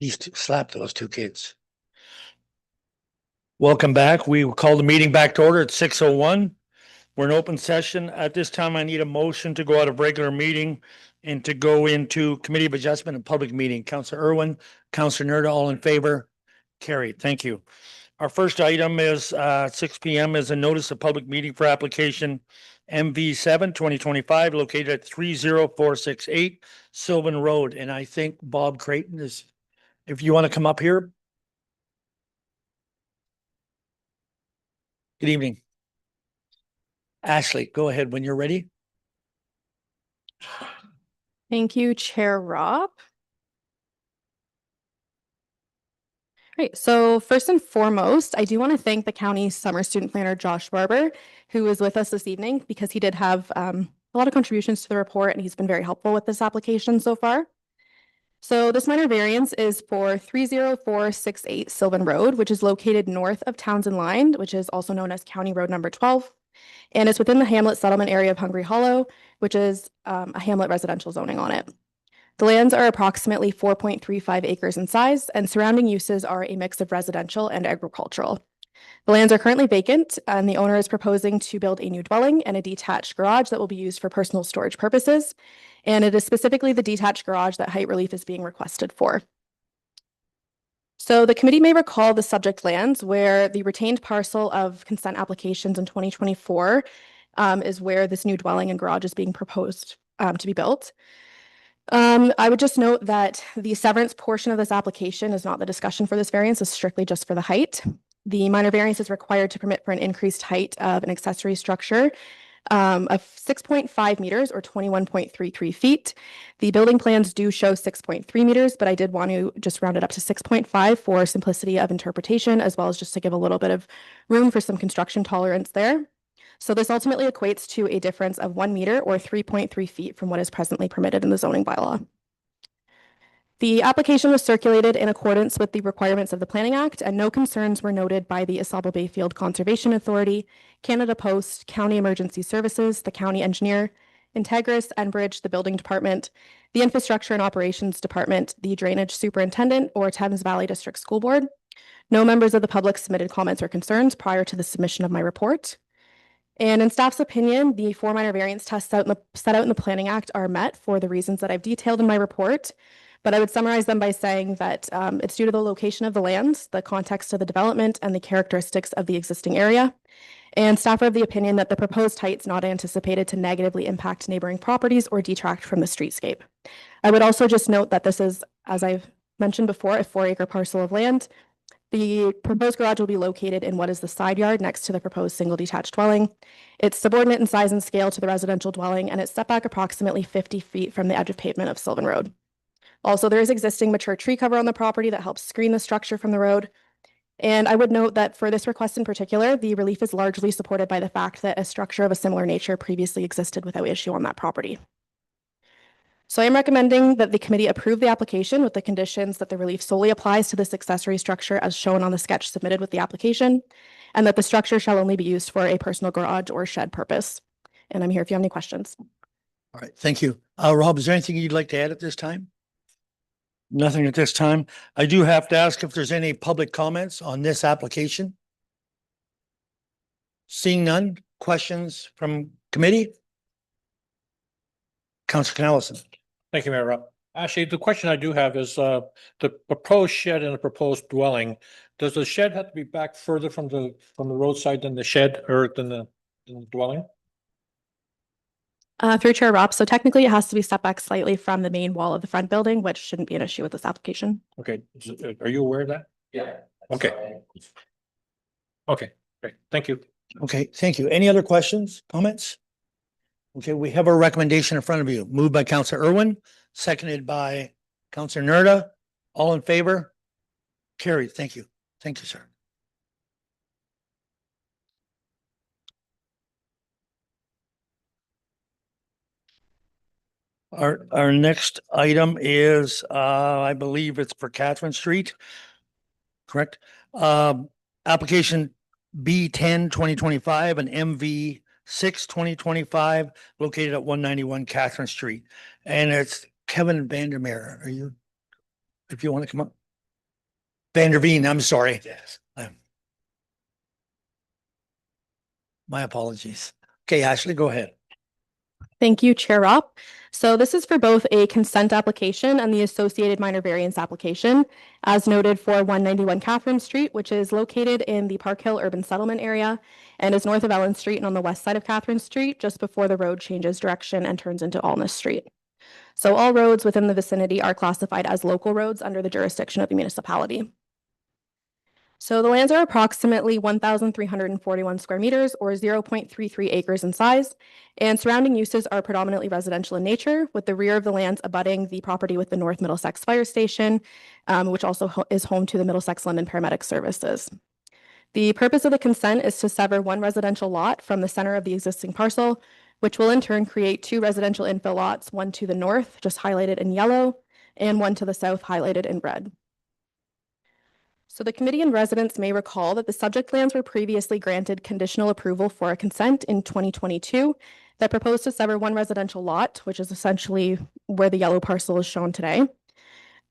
Slap those two kids. Welcome back. We will call the meeting back to order at 6:01. We're in open session. At this time, I need a motion to go out of regular meeting and to go into Committee of Adjustment and Public Meeting. Councillor Irwin, Councillor Nerda, all in favor? Carried. Thank you. Our first item is 6 p.m. is a notice of public meeting for application MV7 2025 located at 30468 Sylvan Road. And I think Bob Creighton is, if you want to come up here. Good evening. Ashley, go ahead when you're ready. Thank you, Chair Rob. Great. So first and foremost, I do want to thank the county summer student planner, Josh Barber, who is with us this evening because he did have a lot of contributions to the report and he's been very helpful with this application so far. So this minor variance is for 30468 Sylvan Road, which is located north of Townsend Line, which is also known as County Road number 12. And it's within the hamlet settlement area of Hungry Hollow, which is a hamlet residential zoning on it. The lands are approximately 4.35 acres in size, and surrounding uses are a mix of residential and agricultural. The lands are currently vacant, and the owner is proposing to build a new dwelling and a detached garage that will be used for personal storage purposes. And it is specifically the detached garage that height relief is being requested for. So the committee may recall the subject lands where the retained parcel of consent applications in 2024 is where this new dwelling and garage is being proposed to be built. I would just note that the severance portion of this application is not the discussion for this variance, it's strictly just for the height. The minor variance is required to permit for an increased height of an accessory structure of 6.5 meters or 21.33 feet. The building plans do show 6.3 meters, but I did want to just round it up to 6.5 for simplicity of interpretation, as well as just to give a little bit of room for some construction tolerance there. So this ultimately equates to a difference of 1 meter or 3.3 feet from what is presently permitted in the zoning bylaw. The application was circulated in accordance with the requirements of the Planning Act, and no concerns were noted by the Asaba Bayfield Conservation Authority, Canada Post, County Emergency Services, the County Engineer, Integris, Enbridge, the Building Department, the Infrastructure and Operations Department, the Drainage Superintendent, or Thames Valley District School Board. No members of the public submitted comments or concerns prior to the submission of my report. And in staff's opinion, the 4 minor variance tests set out in the Planning Act are met for the reasons that I've detailed in my report. But I would summarize them by saying that it's due to the location of the lands, the context of the development, and the characteristics of the existing area. And staff are of the opinion that the proposed height is not anticipated to negatively impact neighboring properties or detract from the streetscape. I would also just note that this is, as I've mentioned before, a 4-acre parcel of land. The proposed garage will be located in what is the side yard next to the proposed single detached dwelling. It's subordinate in size and scale to the residential dwelling, and it's set back approximately 50 feet from the edge of pavement of Sylvan Road. Also, there is existing mature tree cover on the property that helps screen the structure from the road. And I would note that for this request in particular, the relief is largely supported by the fact that a structure of a similar nature previously existed without issue on that property. So I am recommending that the committee approve the application with the conditions that the relief solely applies to this accessory structure as shown on the sketch submitted with the application, and that the structure shall only be used for a personal garage or shed purpose. And I'm here if you have any questions. All right, thank you. Rob, is there anything you'd like to add at this time? Nothing at this time. I do have to ask if there's any public comments on this application. Seeing none, questions from committee? Councillor Canallison. Thank you, Mayor Rob. Actually, the question I do have is the proposed shed and the proposed dwelling. Does the shed have to be back further from the roadside than the shed or than the dwelling? Through Chair Rob, so technically it has to be set back slightly from the main wall of the front building, which shouldn't be an issue with this application. Okay, are you aware of that? Yeah. Okay. Okay, great. Thank you. Okay, thank you. Any other questions, comments? Okay, we have a recommendation in front of you. Moved by Councillor Irwin, seconded by Councillor Nerda. All in favor? Carried. Thank you. Thank you, sir. Our next item is, I believe it's for Catherine Street, correct? Application B10 2025 and MV 6 2025 located at 191 Catherine Street. And it's Kevin Vandermeer. Are you, if you want to come up? Vanderveen, I'm sorry. Yes. My apologies. Okay, Ashley, go ahead. Thank you, Chair Ropp. So this is for both a consent application and the associated minor variance application, as noted for 191 Catherine Street, which is located in the Park Hill Urban Settlement area and is north of Ellen Street and on the west side of Catherine Street, just before the road changes direction and turns into Alness Street. So all roads within the vicinity are classified as local roads under the jurisdiction of the municipality. So the lands are approximately 1,341 square meters or 0.33 acres in size, and surrounding uses are predominantly residential in nature, with the rear of the lands abutting the property with the North Middlesex Fire Station, which also is home to the Middlesex London Paramedic Services. The purpose of the consent is to sever one residential lot from the center of the existing parcel, which will in turn create two residential infill lots, one to the north, just highlighted in yellow, and one to the south, highlighted in red. So the committee and residents may recall that the subject lands were previously granted conditional approval for a consent in 2022 that proposed to sever one residential lot, which is essentially where the yellow parcel is shown today.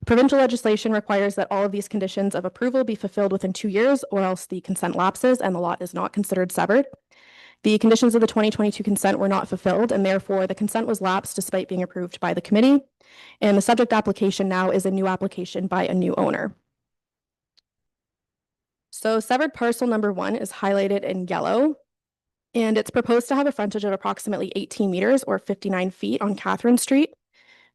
Provincial legislation requires that all of these conditions of approval be fulfilled within 2 years, or else the consent lapses and the lot is not considered severed. The conditions of the 2022 consent were not fulfilled, and therefore the consent was lapsed despite being approved by the committee. And the subject application now is a new application by a new owner. So severed parcel number 1 is highlighted in yellow, and it's proposed to have a frontage of approximately 18 meters or 59 feet on Catherine Street,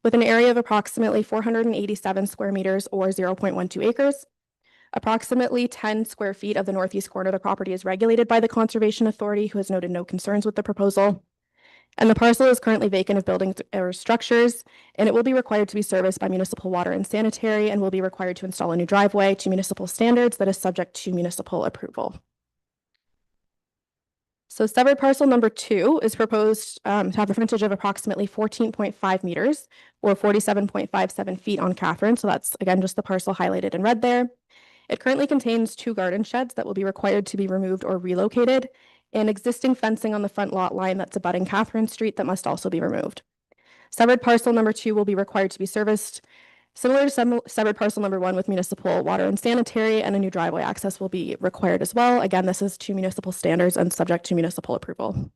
with an area of approximately 487 square meters or 0.12 acres. Approximately 10 square feet of the northeast corner of the property is regulated by the Conservation Authority, who has noted no concerns with the proposal. And the parcel is currently vacant of buildings or structures, and it will be required to be serviced by municipal water and sanitary, and will be required to install a new driveway to municipal standards that is subject to municipal approval. So severed parcel number 2 is proposed to have a frontage of approximately 14.5 meters or 47.57 feet on Catherine. So that's, again, just the parcel highlighted in red there. It currently contains 2 garden sheds that will be required to be removed or relocated, and existing fencing on the front lot line that's abutting Catherine Street that must also be removed. Severed parcel number 2 will be required to be serviced similar to severed parcel number 1 with municipal water and sanitary, and a new driveway access will be required as well. Again, this is to municipal standards and subject to municipal approval.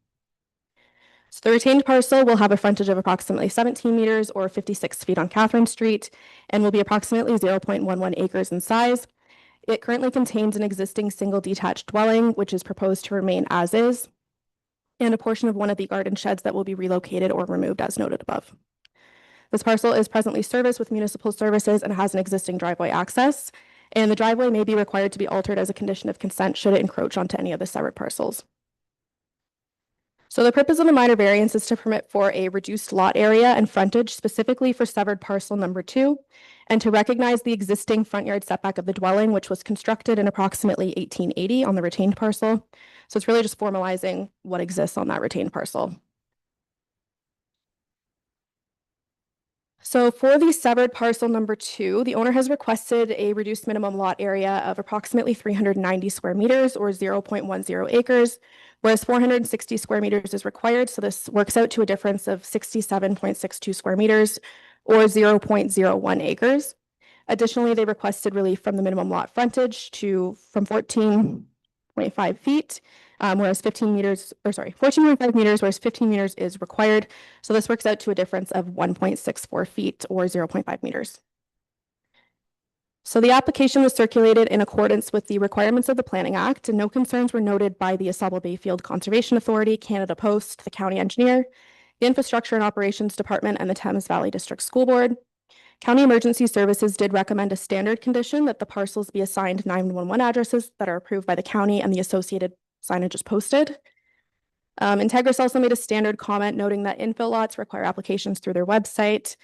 So the retained parcel will have a frontage of approximately 17 meters or 56 feet on Catherine Street, and will be approximately 0.11 acres in size. It currently contains an existing single detached dwelling, which is proposed to remain as is, and a portion of one of the garden sheds that will be relocated or removed as noted above. This parcel is presently serviced with municipal services and has an existing driveway access, and the driveway may be required to be altered as a condition of consent should it encroach onto any of the severed parcels. So the purpose of the minor variance is to permit for a reduced lot area and frontage specifically for severed parcel number 2, and to recognize the existing front yard setback of the dwelling, which was constructed in approximately 1880 on the retained parcel. So it's really just formalizing what exists on that retained parcel. So for the severed parcel number 2, the owner has requested a reduced minimum lot area of approximately 390 square meters or 0.10 acres, whereas 460 square meters is required. So this works out to a difference of 67.62 square meters or 0.01 acres. Additionally, they requested relief from the minimum lot frontage from 14.5 feet, whereas 14.5 meters, whereas 15 meters is required. So this works out to a difference of 1.64 feet or 0.5 meters. So the application was circulated in accordance with the requirements of the Planning Act, and no concerns were noted by the Asaba Bayfield Conservation Authority, Canada Post, the County Engineer, the Infrastructure and Operations Department, and the Thames Valley District School Board. County Emergency Services did recommend a standard condition that the parcels be assigned 911 addresses that are approved by the county, and the associated signage is posted. Integris also made a standard comment noting that infill lots require applications through their website.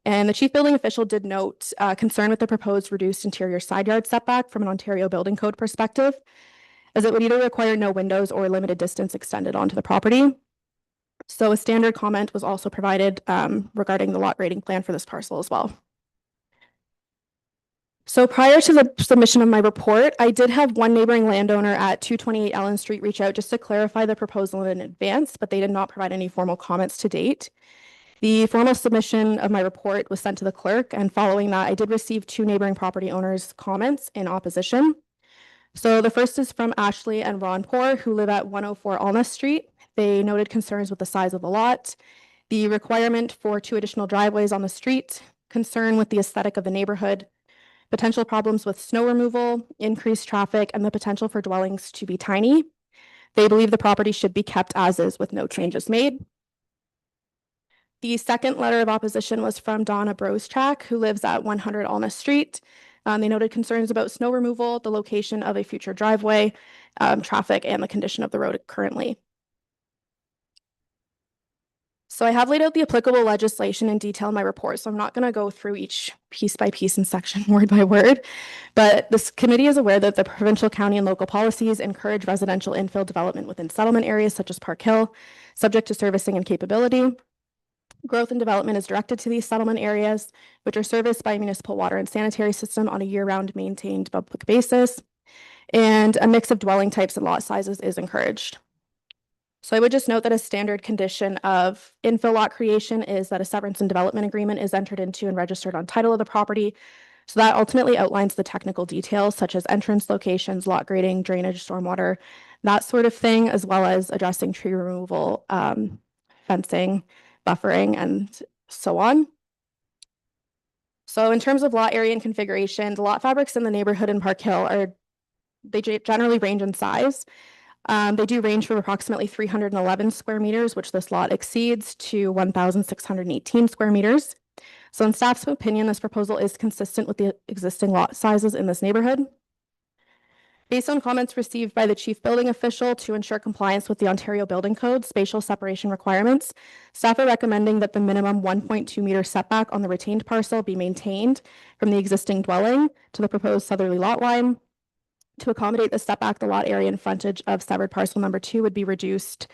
And the chief building official did note concern with the proposed reduced interior side yard setback from an Ontario Building Code perspective, as it would either require no windows or limited distance extended onto the property. So a standard comment was also provided regarding the lot rating plan for this parcel as well. So prior to the submission of my report, I did have one neighboring landowner at 228 Ellen Street reach out just to clarify the proposal in advance, but they did not provide any formal comments to date. The formal submission of my report was sent to the clerk, and following that, I did receive 2 neighboring property owners' comments in opposition. So the first is from Ashley and Ron Poor, who live at 104 Alness Street. They noted concerns with the size of the lot, the requirement for 2 additional driveways on the street, concern with the aesthetic of the neighborhood, potential problems with snow removal, increased traffic, and the potential for dwellings to be tiny. They believe the property should be kept as is with no changes made. The second letter of opposition was from Donna Brostrack, who lives at 100 Alness Street. They noted concerns about snow removal, the location of a future driveway, traffic, and the condition of the road currently. So I have laid out the applicable legislation in detail in my report, so I'm not going to go through each piece by piece and section word by word, but this committee is aware that the provincial, county, and local policies encourage residential infill development within settlement areas such as Park Hill, subject to servicing and capability. Growth and development is directed to these settlement areas, which are serviced by a municipal water and sanitary system on a year-round maintained public basis, and a mix of dwelling types and lot sizes is encouraged. So I would just note that a standard condition of infill lot creation is that a severance and development agreement is entered into and registered on title of the property. So that ultimately outlines the technical details such as entrance locations, lot grading, drainage, stormwater, that sort of thing, as well as addressing tree removal, fencing, buffering, and so on. So in terms of lot area and configuration, the lot fabrics in the neighborhood in Park Hill they generally range in size. They do range from approximately 311 square meters, which this lot exceeds, to 1,618 square meters. So in staff's opinion, this proposal is consistent with the existing lot sizes in this neighborhood. Based on comments received by the chief building official to ensure compliance with the Ontario Building Code spatial separation requirements, staff are recommending that the minimum 1.2 meter setback on the retained parcel be maintained from the existing dwelling to the proposed southerly lot line. To accommodate the setback, the lot area and frontage of severed parcel number 2 would be reduced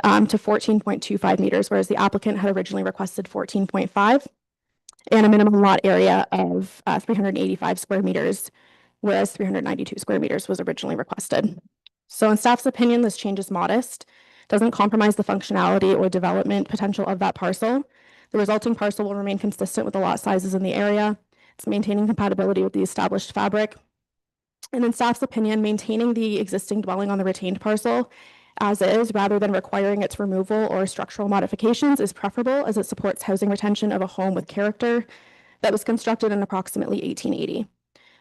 to 14.25 meters, whereas the applicant had originally requested 14.5, and a minimum lot area of 385 square meters, whereas 392 square meters was originally requested. So in staff's opinion, this change is modest, doesn't compromise the functionality or development potential of that parcel. The resulting parcel will remain consistent with the lot sizes in the area. It's maintaining compatibility with the established fabric. And in staff's opinion, maintaining the existing dwelling on the retained parcel as is, rather than requiring its removal or structural modifications, is preferable, as it supports housing retention of a home with character that was constructed in approximately 1880.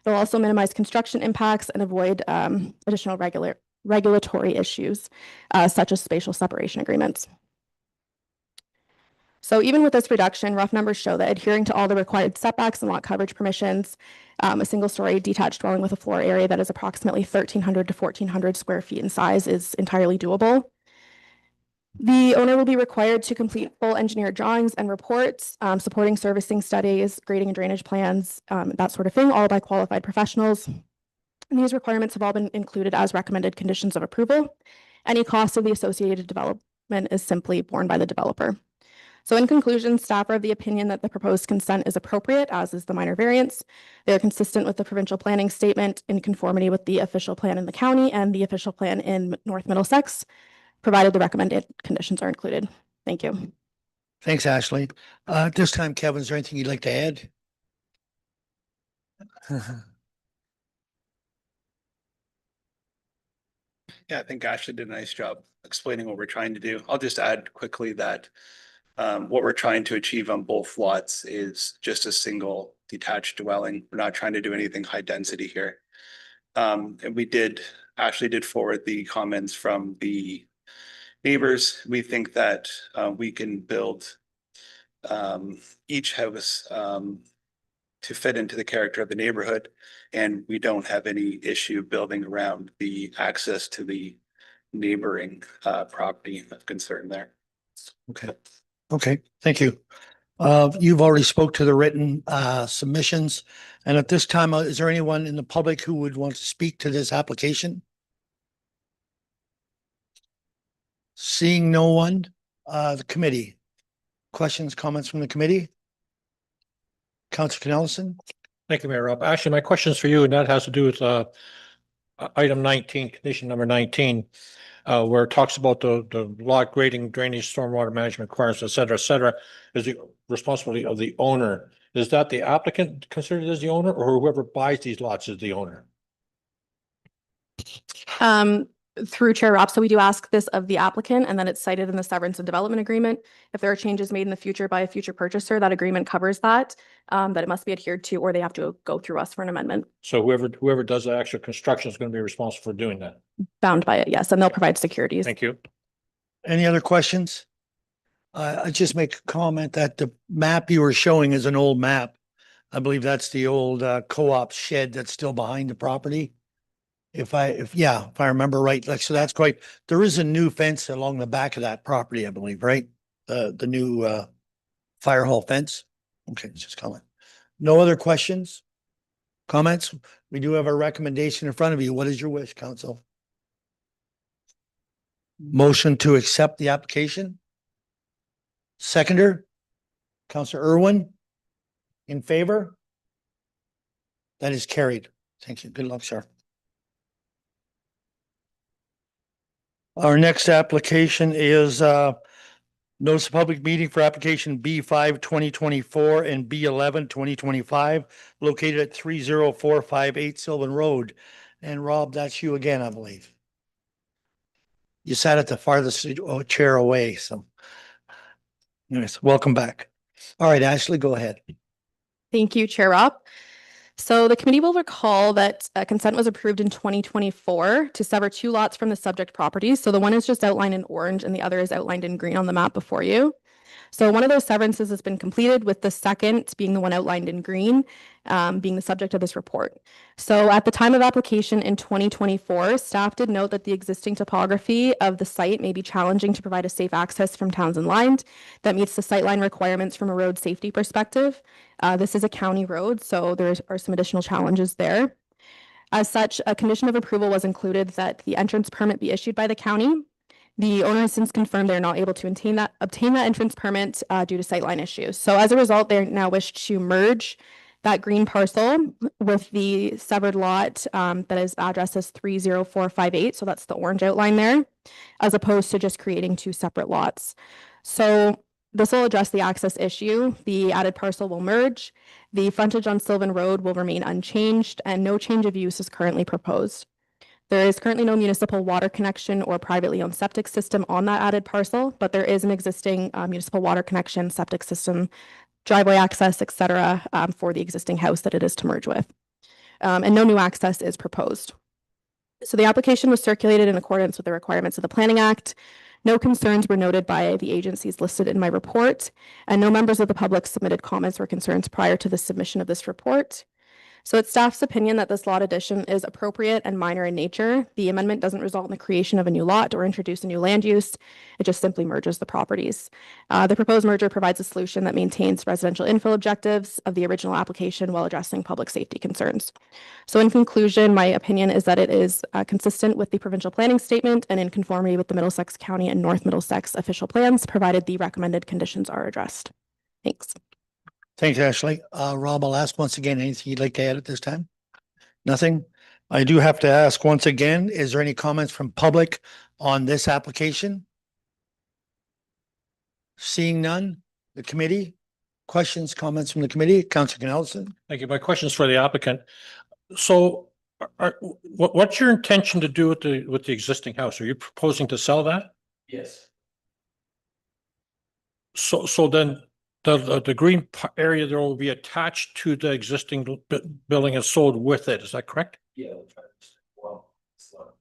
They'll also minimize construction impacts and avoid additional regulatory issues, such as spatial separation agreements. So even with this reduction, rough numbers show that adhering to all the required setbacks and lot coverage permissions, a single-story detached dwelling with a floor area that is approximately 1,300 to 1,400 square feet in size is entirely doable. The owner will be required to complete full engineered drawings and reports, supporting servicing studies, grading and drainage plans, that sort of thing, all by qualified professionals. And these requirements have all been included as recommended conditions of approval. Any cost of the associated development is simply borne by the developer. So in conclusion, staff are of the opinion that the proposed consent is appropriate, as is the minor variance. They are consistent with the provincial planning statement, in conformity with the official plan in the county and the official plan in North Middlesex, provided the recommended conditions are included. Thank you. Thanks, Ashley. At this time, Kevin, is there anything you'd like to add? Yeah, I think Ashley did a nice job explaining what we're trying to do. I'll just add quickly that what we're trying to achieve on both lots is just a single detached dwelling. We're not trying to do anything high density here. And Ashley did forward the comments from the neighbors. We think that we can build each house to fit into the character of the neighborhood. And we don't have any issue building around the access to the neighboring property of concern there. Okay, thank you. You've already spoke to the written submissions. And at this time, is there anyone in the public who would want to speak to this application? Seeing no one, the committee. Questions, comments from the committee? Councilor Nelson? Thank you, Mayor Rob. Actually, my question is for you, and that has to do with item 19, condition number 19. where it talks about the lot grading, drainage, stormwater management requirements, et cetera, is the responsibility of the owner. Is that the applicant considered as the owner, or whoever buys these lots is the owner? Through Chair Rob, so we do ask this of the applicant, and then it's cited in the severance and development agreement. If there are changes made in the future by a future purchaser, that agreement covers that it must be adhered to, or they have to go through us for an amendment. So whoever does the actual construction is going to be responsible for doing that. Bound by it, yes, and they'll provide securities. Thank you. Any other questions? I just make a comment that the map you were showing is an old map. I believe that's the old co-op shed that's still behind the property. If I remember right, like, so that's quite, there is a new fence along the back of that property, I believe, right? The new fire hall fence. Okay, just comment. No other questions? Comments? We do have a recommendation in front of you. What is your wish, council? Motion to accept the application? Seconder? Councillor Irwin? In favor? That is carried. Thank you. Good luck, sir. Our next application is notice of public meeting for application B5 2024 and B11 2025, located at 30458 Sylvan Road. And Rob, that's you again, I believe. You sat at the farthest chair away, so. Anyways, welcome back. All right, Ashley, go ahead. Thank you, Chair Rob. So the committee will recall that consent was approved in 2024 to sever two lots from the subject properties. So the one is just outlined in orange and the other is outlined in green on the map before you. So one of those severances has been completed, with the second being the one outlined in green, being the subject of this report. So at the time of application in 2024, staff did note that the existing topography of the site may be challenging to provide a safe access from Townsend Line that meets the sightline requirements from a road safety perspective. This is a county road, so there are some additional challenges there. As such, a condition of approval was included that the entrance permit be issued by the county. The owner has since confirmed they're not able to obtain that entrance permit due to sightline issues. So as a result, they now wish to merge that green parcel with the severed lot that is addressed as 30458. So that's the orange outline there, as opposed to just creating two separate lots. So this will address the access issue. The added parcel will merge. The frontage on Sylvan Road will remain unchanged, and no change of use is currently proposed. There is currently no municipal water connection or privately owned septic system on that added parcel, but there is an existing municipal water connection, septic system, driveway access, et cetera, for the existing house that it is to merge with. And no new access is proposed. So the application was circulated in accordance with the requirements of the Planning Act. No concerns were noted by the agencies listed in my report, and no members of the public submitted comments or concerns prior to the submission of this report. So it's staff's opinion that this lot addition is appropriate and minor in nature. The amendment doesn't result in the creation of a new lot or introduce a new land use. It just simply merges the properties. The proposed merger provides a solution that maintains residential infill objectives of the original application while addressing public safety concerns. So in conclusion, my opinion is that it is consistent with the provincial planning statement and in conformity with the Middlesex County and North Middlesex official plans, provided the recommended conditions are addressed. Thanks. Thanks, Ashley. Rob, I'll ask once again, anything you'd like to add at this time? Nothing? I do have to ask once again, is there any comments from public on this application? Seeing none, the committee, questions, comments from the committee, Councillor Nelson? Thank you. My question is for the applicant. So what's your intention to do with the existing house? Are you proposing to sell that? Yes. So then the green area there will be attached to the existing building and sold with it. Is that correct? Yeah. We'll try to- Well, it's not-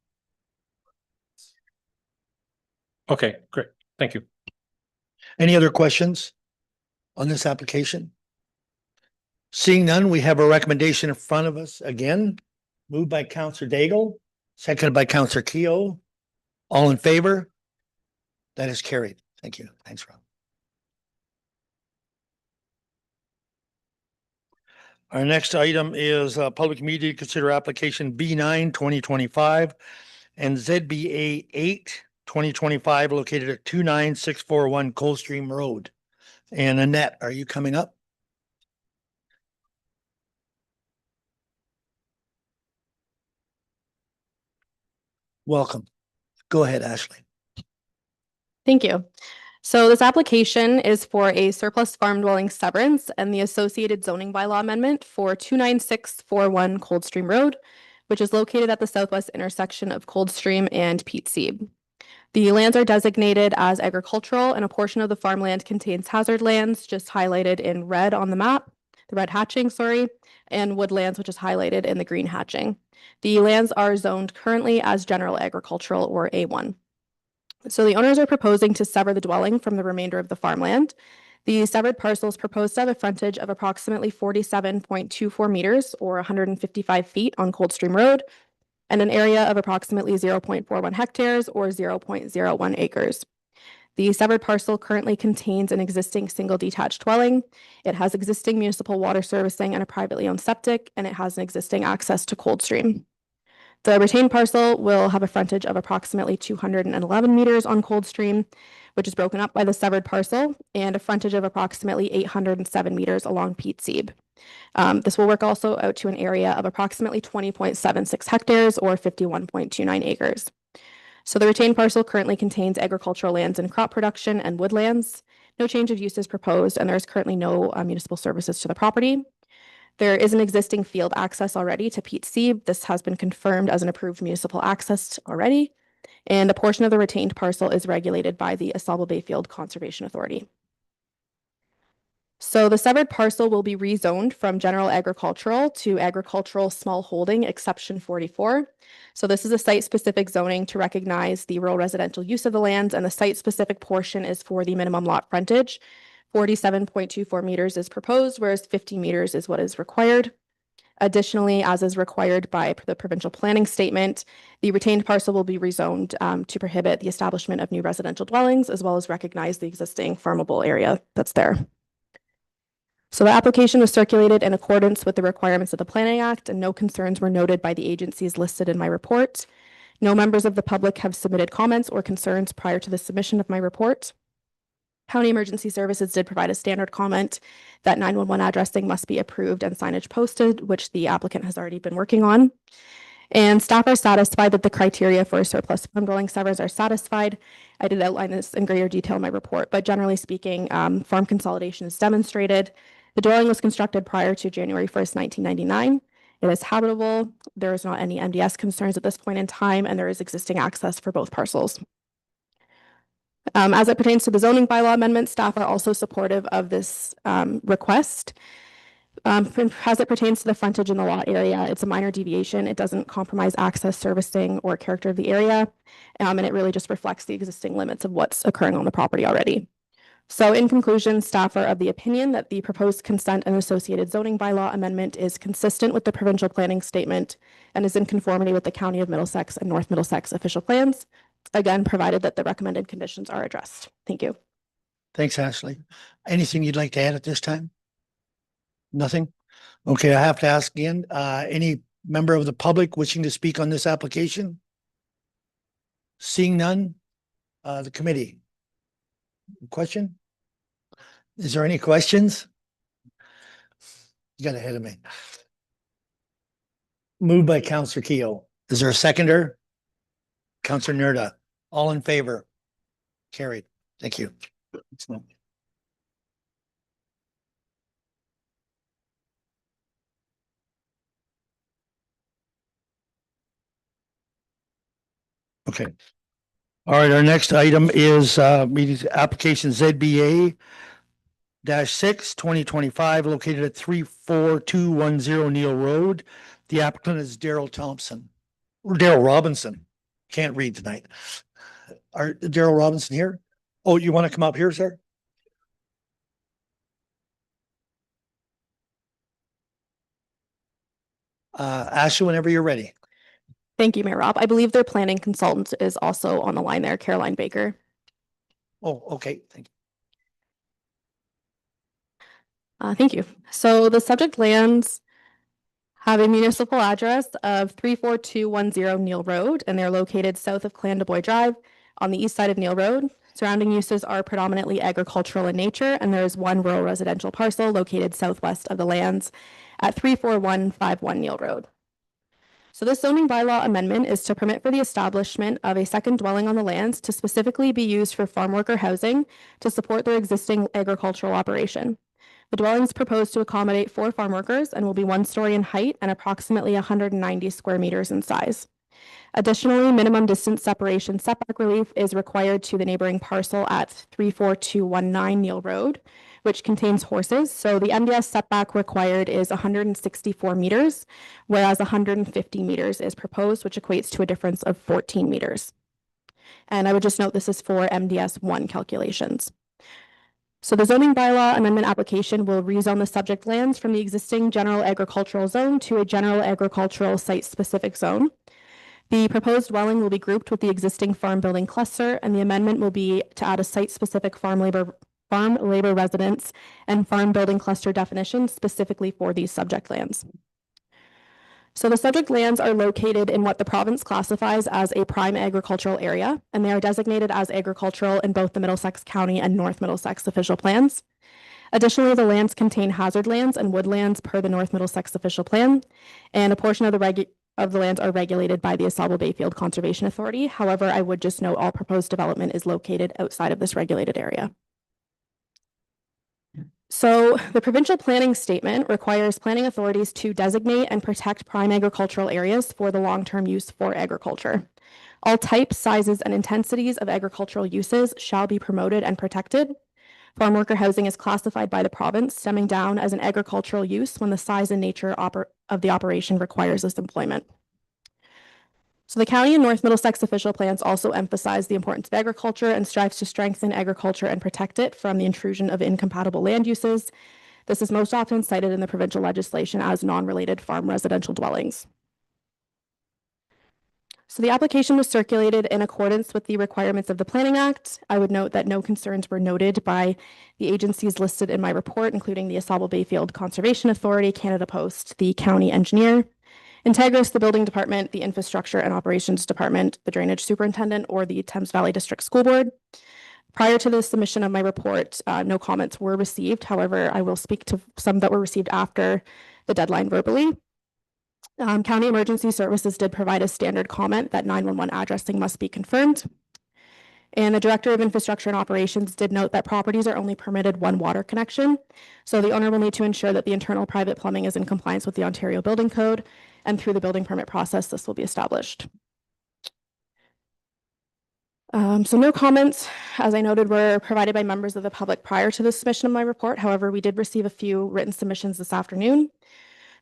Okay, great. Thank you. Any other questions on this application? Seeing none, we have a recommendation in front of us again, moved by Councillor Daigle, seconded by Councillor Keogh. All in favor? That is carried. Thank you. Thanks, Rob. Our next item is public meeting to consider application B9 2025 and ZBA 8 2025 located at 29641 Coldstream Road. And Annette, are you coming up? Welcome. Go ahead, Ashley. Thank you. So this application is for a surplus farm dwelling severance and the associated zoning bylaw amendment for 29641 Coldstream Road, which is located at the southwest intersection of Coldstream and Pete Seeb. The lands are designated as agricultural, and a portion of the farmland contains hazard lands, just highlighted in red on the map, the red hatching, sorry, and woodlands, which is highlighted in the green hatching. The lands are zoned currently as general agricultural or A1. So the owners are proposing to sever the dwelling from the remainder of the farmland. The severed parcels proposed to have a frontage of approximately 47.24 meters or 155 feet on Coldstream Road, and an area of approximately 0.41 hectares or 0.01 acres. The severed parcel currently contains an existing single detached dwelling. It has existing municipal water servicing and a privately owned septic, and it has an existing access to Coldstream. The retained parcel will have a frontage of approximately 211 meters on Coldstream, which is broken up by the severed parcel, and a frontage of approximately 807 meters along Pete Seeb. This will work also out to an area of approximately 20.76 hectares or 51.29 acres. So the retained parcel currently contains agricultural lands and crop production and woodlands. No change of use is proposed, and there's currently no municipal services to the property. There is an existing field access already to Pete Seeb. This has been confirmed as an approved municipal access already. And a portion of the retained parcel is regulated by the Asaba Bayfield Conservation Authority. So the severed parcel will be rezoned from general agricultural to agricultural small holding exception 44. So this is a site-specific zoning to recognize the rural residential use of the lands, and the site-specific portion is for the minimum lot frontage. 47.24 meters is proposed, whereas 50 meters is what is required. Additionally, as is required by the provincial planning statement, the retained parcel will be rezoned to prohibit the establishment of new residential dwellings, as well as recognize the existing farmable area that's there. So the application was circulated in accordance with the requirements of the Planning Act, and no concerns were noted by the agencies listed in my report. No members of the public have submitted comments or concerns prior to the submission of my report. County Emergency Services did provide a standard comment that 911 addressing must be approved and signage posted, which the applicant has already been working on. And staff are satisfied that the criteria for surplus farm dwelling severs are satisfied. I did outline this in greater detail in my report, but generally speaking, farm consolidation is demonstrated. The dwelling was constructed prior to January 1st, 1999. It is habitable. There is not any MDS concerns at this point in time, and there is existing access for both parcels. As it pertains to the zoning bylaw amendment, staff are also supportive of this request. As it pertains to the frontage in the lot area, it's a minor deviation. It doesn't compromise access, servicing, or character of the area, and it really just reflects the existing limits of what's occurring on the property already. So in conclusion, staff are of the opinion that the proposed consent and associated zoning bylaw amendment is consistent with the provincial planning statement and is in conformity with the County of Middlesex and North Middlesex official plans, again, provided that the recommended conditions are addressed. Thank you. Thanks, Ashley. Anything you'd like to add at this time? Nothing? Okay, I have to ask again, any member of the public wishing to speak on this application? Seeing none, the committee. Question? Is there any questions? You got ahead of me. Moved by Councillor Keogh. Is there a seconder? Councillor Nerda. All in favor? Carried. Thank you. Okay. All right, our next item is meeting application ZBA -6 2025 located at 34210 Neil Road. The applicant is Daryl Thompson or Daryl Robinson. Can't read tonight. Are Daryl Robinson here? Oh, you want to come up here, sir? Ashley, whenever you're ready. Thank you, Mayor Rob. I believe their planning consultant is also on the line there, Caroline Baker. Oh, okay. Thank you. Thank you. So the subject lands have a municipal address of 34210 Neil Road, and they're located south of Clandeboy Drive on the east side of Neil Road. Surrounding uses are predominantly agricultural in nature, and there is one rural residential parcel located southwest of the lands at 34151 Neil Road. So this zoning bylaw amendment is to permit for the establishment of a second dwelling on the lands to specifically be used for farm worker housing to support their existing agricultural operation. The dwelling is proposed to accommodate 4 farm workers and will be 1 story in height and approximately 190 square meters in size. Additionally, minimum distance separation setback relief is required to the neighboring parcel at 34219 Neil Road, which contains horses. So the MDS setback required is 164 meters, whereas 150 meters is proposed, which equates to a difference of 14 meters. And I would just note this is for MDS 1 calculations. So the zoning bylaw amendment application will rezone the subject lands from the existing general agricultural zone to a general agricultural site-specific zone. The proposed dwelling will be grouped with the existing farm building cluster, and the amendment will be to add a site-specific farm labor residence and farm building cluster definition specifically for these subject lands. So the subject lands are located in what the province classifies as a prime agricultural area, and they are designated as agricultural in both the Middlesex County and North Middlesex official plans. Additionally, the lands contain hazard lands and woodlands per the North Middlesex official plan, and a portion of the lands are regulated by the Asable Bayfield Conservation Authority. However, I would just note all proposed development is located outside of this regulated area. So the provincial planning statement requires planning authorities to designate and protect prime agricultural areas for the long-term use for agriculture. All types, sizes, and intensities of agricultural uses shall be promoted and protected. Farm worker housing is classified by the province, stemming down as an agricultural use when the size and nature of the operation requires this employment. So the county and North Middlesex official plans also emphasize the importance of agriculture and strives to strengthen agriculture and protect it from the intrusion of incompatible land uses. This is most often cited in the provincial legislation as non-related farm residential dwellings. So the application was circulated in accordance with the requirements of the Planning Act. I would note that no concerns were noted by the agencies listed in my report, including the Asable Bayfield Conservation Authority, Canada Post, the county engineer, Integris, the building department, the infrastructure and operations department, the drainage superintendent, or the Thames Valley District School Board. Prior to the submission of my report, no comments were received. However, I will speak to some that were received after the deadline verbally. County Emergency Services did provide a standard comment that 911 addressing must be confirmed. And the Director of Infrastructure and Operations did note that properties are only permitted 1 water connection. So the owner will need to ensure that the internal private plumbing is in compliance with the Ontario Building Code, and through the building permit process, this will be established. So no comments, as I noted, were provided by members of the public prior to the submission of my report. However, we did receive a few written submissions this afternoon.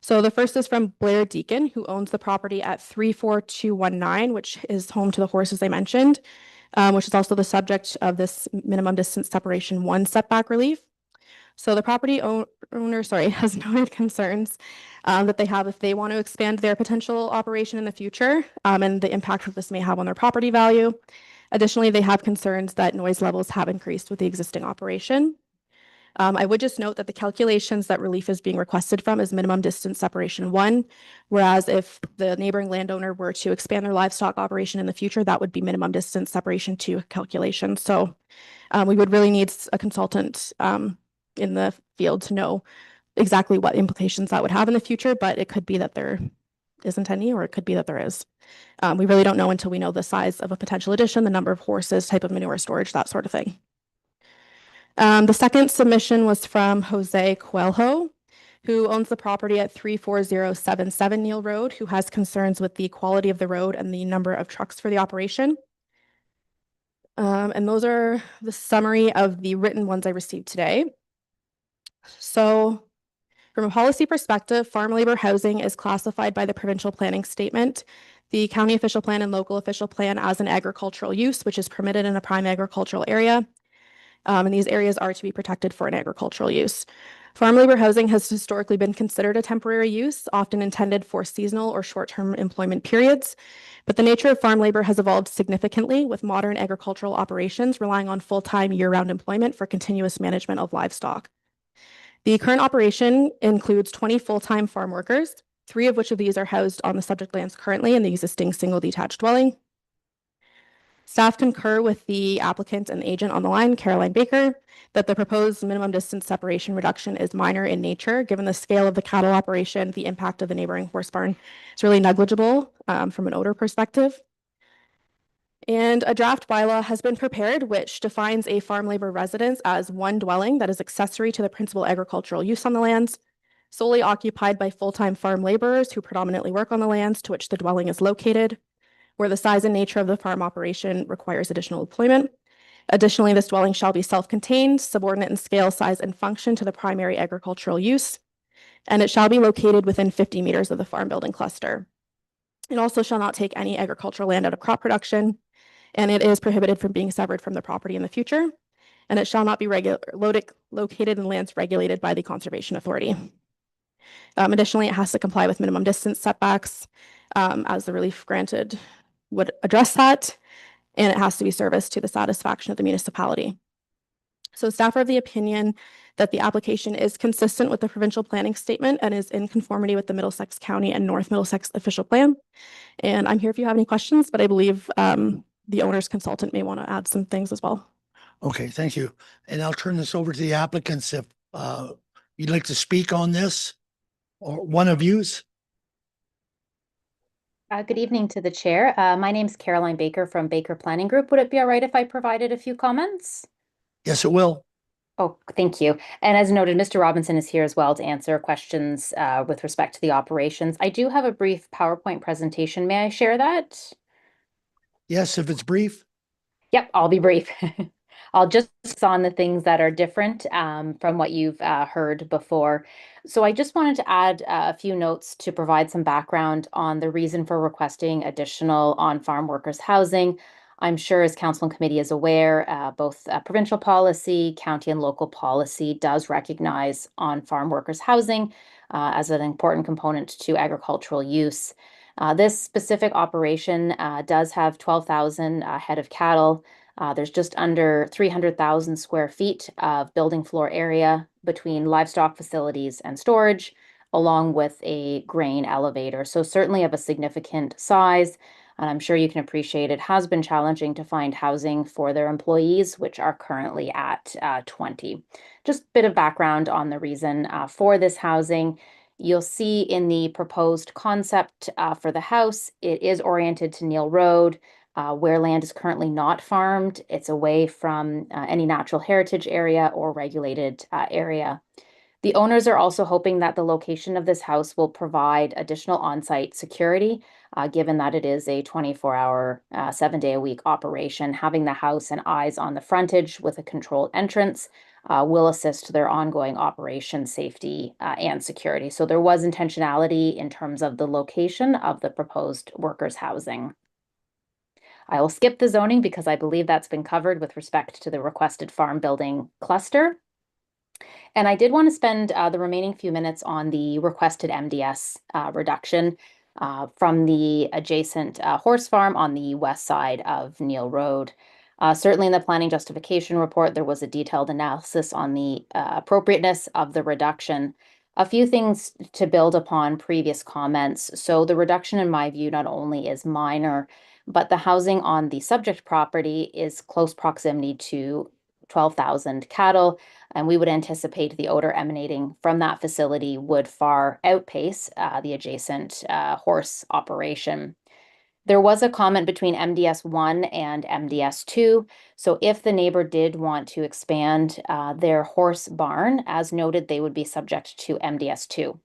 So the first is from Blair Deacon, who owns the property at 34219, which is home to the horses I mentioned, which is also the subject of this minimum distance separation 1 setback relief. So the property owner, has noted concerns that they have if they want to expand their potential operation in the future, and the impact that this may have on their property value. Additionally, they have concerns that noise levels have increased with the existing operation. I would just note that the calculations that relief is being requested from is minimum distance separation 1, whereas if the neighboring landowner were to expand their livestock operation in the future, that would be minimum distance separation 2 calculation. So we would really need a consultant in the field to know exactly what implications that would have in the future, but it could be that there isn't any, or it could be that there is. We really don't know until we know the size of a potential addition, the number of horses, type of manure storage, that sort of thing. The second submission was from Jose Coelho, who owns the property at 34077 Neil Road, who has concerns with the quality of the road and the number of trucks for the operation. And those are the summary of the written ones I received today. So from a policy perspective, farm labor housing is classified by the provincial planning statement, the county official plan and local official plan as an agricultural use, which is permitted in a prime agricultural area. And these areas are to be protected for an agricultural use. Farm labor housing has historically been considered a temporary use, often intended for seasonal or short-term employment periods. But the nature of farm labor has evolved significantly, with modern agricultural operations relying on full-time year-round employment for continuous management of livestock. The current operation includes 20 full-time farm workers, 3 of which of these are housed on the subject lands currently in the existing single detached dwelling. Staff concur with the applicant and agent on the line, Caroline Baker, that the proposed minimum distance separation reduction is minor in nature. Given the scale of the cattle operation, the impact of the neighboring horse barn is really negligible from an odor perspective. And a draft bylaw has been prepared, which defines a farm labor residence as one dwelling that is accessory to the principal agricultural use on the lands, solely occupied by full-time farm laborers who predominantly work on the lands to which the dwelling is located, where the size and nature of the farm operation requires additional employment. Additionally, this dwelling shall be self-contained, subordinate in scale, size, and function to the primary agricultural use, and it shall be located within 50 meters of the farm building cluster. It also shall not take any agricultural land out of crop production, and it is prohibited from being severed from the property in the future, and it shall not be located in lands regulated by the Conservation Authority. Additionally, it has to comply with minimum distance setbacks, as the relief granted would address that, and it has to be serviced to the satisfaction of the municipality. So staff are of the opinion that the application is consistent with the provincial planning statement and is in conformity with the Middlesex County and North Middlesex official plan. And I'm here if you have any questions, but I believe the owner's consultant may want to add some things as well. Okay, thank you. And I'll turn this over to the applicants if you'd like to speak on this, or one of yous. Good evening to the chair. My name's Caroline Baker from Baker Planning Group. Would it be all right if I provided a few comments? Yes, it will. Oh, thank you. And as noted, Mr. Robinson is here as well to answer questions with respect to the operations. I do have a brief PowerPoint presentation. May I share that? Yes, if it's brief. Yep, I'll be brief. I'll just focus on the things that are different from what you've heard before. So I just wanted to add a few notes to provide some background on the reason for requesting additional on-farm workers housing. I'm sure as Council and Committee is aware, both provincial policy, county and local policy does recognize on-farm workers housing as an important component to agricultural use. This specific operation does have 12,000 head of cattle. There's just under 300,000 square feet of building floor area between livestock facilities and storage, along with a grain elevator. So certainly of a significant size. And I'm sure you can appreciate it has been challenging to find housing for their employees, which are currently at 20. Just a bit of background on the reason for this housing. You'll see in the proposed concept for the house, it is oriented to Neil Road, where land is currently not farmed. It's away from any natural heritage area or regulated area. The owners are also hoping that the location of this house will provide additional on-site security, given that it is a 24-hour, 7-day-a-week operation. Having the house and eyes on the frontage with a controlled entrance will assist their ongoing operation safety and security. So there was intentionality in terms of the location of the proposed workers' housing. I will skip the zoning because I believe that's been covered with respect to the requested farm building cluster. And I did want to spend the remaining few minutes on the requested MDS reduction from the adjacent horse farm on the west side of Neil Road. Certainly in the planning justification report, there was a detailed analysis on the appropriateness of the reduction. A few things to build upon previous comments. So the reduction, in my view, not only is minor, but the housing on the subject property is close proximity to 12,000 cattle, and we would anticipate the odor emanating from that facility would far outpace the adjacent horse operation. There was a comment between MDS 1 and MDS 2. So if the neighbor did want to expand their horse barn, as noted, they would be subject to MDS 2.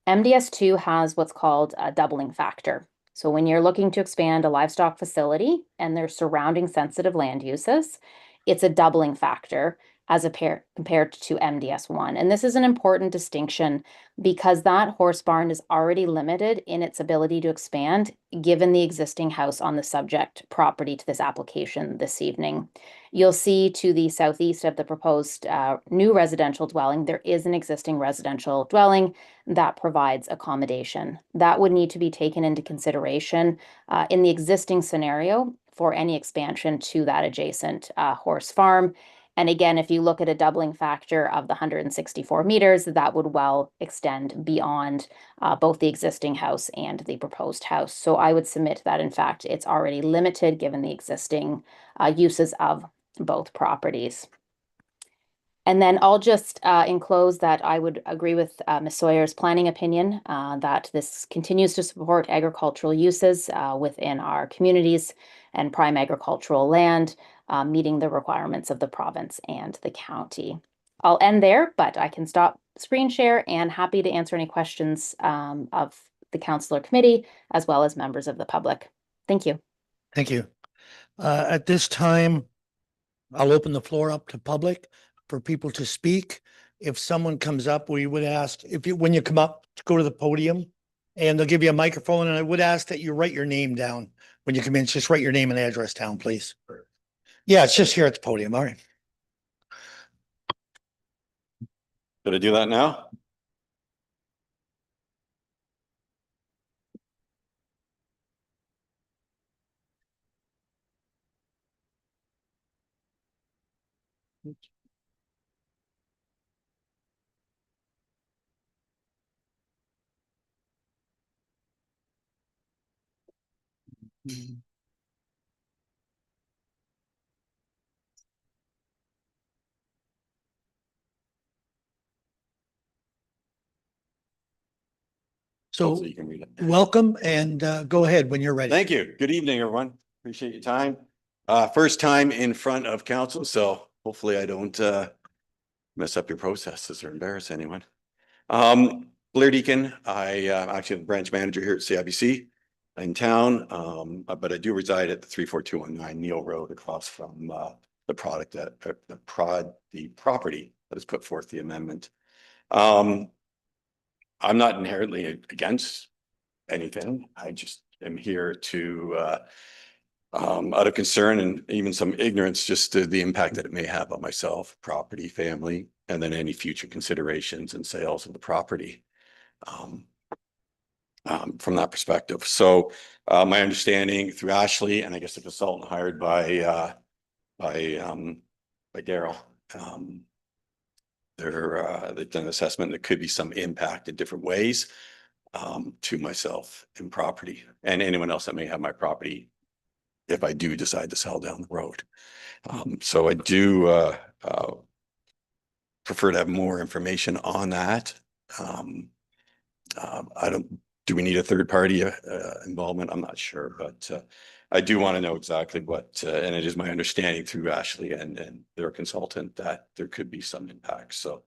MDS 2 has what's called a doubling factor. So when you're looking to expand a livestock facility and their surrounding sensitive land uses, it's a doubling factor as compared to MDS 1. And this is an important distinction because that horse barn is already limited in its ability to expand given the existing house on the subject property to this application this evening. You'll see to the southeast of the proposed new residential dwelling, there is an existing residential dwelling that provides accommodation. That would need to be taken into consideration in the existing scenario for any expansion to that adjacent horse farm. And again, if you look at a doubling factor of the 164 meters, that would well extend beyond both the existing house and the proposed house. So I would submit that in fact, it's already limited given the existing uses of both properties. And then I'll just enclose that I would agree with Ms. Sawyer's planning opinion that this continues to support agricultural uses within our communities and prime agricultural land, meeting the requirements of the province and the county. I'll end there, but I can stop screen share and happy to answer any questions of the council or committee, as well as members of the public. Thank you. Thank you. At this time, I'll open the floor up to public for people to speak. If someone comes up, we would ask if you, when you come up, to go to the podium and they'll give you a microphone. And I would ask that you write your name down when you come in. Just write your name and address down, please. Yeah, it's just here at the podium. All right. Did I do that now? So So you can read it. welcome and go ahead when you're ready. Thank you. Good evening, everyone. Appreciate your time. First time in front of council, so hopefully I don't mess up your processes or embarrass anyone. Blair Deacon, I actually am the branch manager here at CIBC in town, but I do reside at the 34219 Neil Road across from the property that has put forth the amendment. I'm not inherently against anything. I just am here to, out of concern and even some ignorance, just to the impact that it may have on myself, property, family, and then any future considerations and sales of the property. From that perspective. So my understanding through Ashley and I guess the consultant hired by Daryl, they've done an assessment. There could be some impact in different ways to myself and property and anyone else that may have my property if I do decide to sell down the road. So I do prefer to have more information on that. Do we need a third party involvement? I'm not sure, but I do want to know exactly what, and it is my understanding through Ashley and their consultant that there could be some impact. So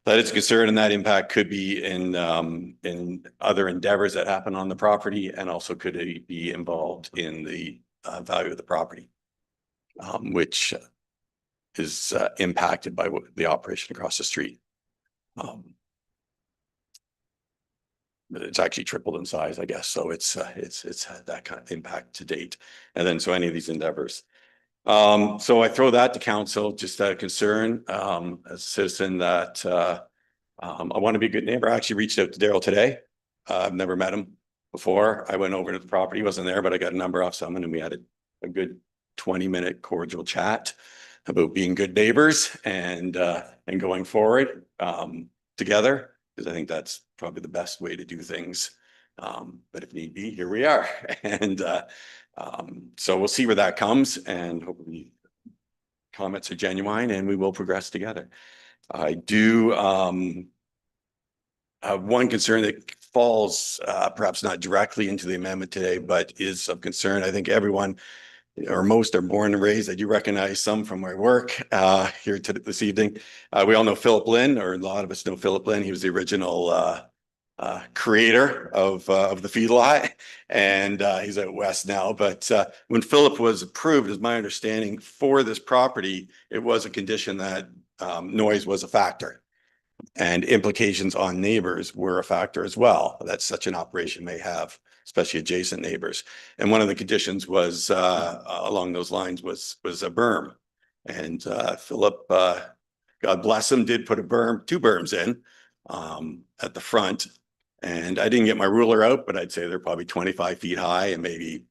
that is a concern, and that impact could be in other endeavors that happen on the property, and also could it be involved in the value of the property, which is impacted by the operation across the street. It's actually tripled in size, I guess. So it's had that kind of impact to date. And then so any of these endeavors. So I throw that to council just out of concern as a citizen that I want to be a good neighbor. I actually reached out to Daryl today. I've never met him before. I went over to the property, he wasn't there, but I got a number off someone and we had a good 20-minute cordial chat about being good neighbors and going forward together. Because I think that's probably the best way to do things. But if need be, here we are. And so we'll see where that comes, and hopefully comments are genuine and we will progress together. I do have one concern that falls perhaps not directly into the amendment today, but is of concern. I think everyone or most are born and raised. I do recognize some from my work here this evening. We all know Philip Lynn, or a lot of us know Philip Lynn. He was the original creator of the feedlot, and he's out west now. But when Philip was approved, is my understanding, for this property, it was a condition that noise was a factor. And implications on neighbors were a factor as well, that such an operation may have, especially adjacent neighbors. And one of the conditions was along those lines was a berm. And Philip, God bless him, did put two berms in at the front. And I didn't get my ruler out, but I'd say they're probably 25 feet high and maybe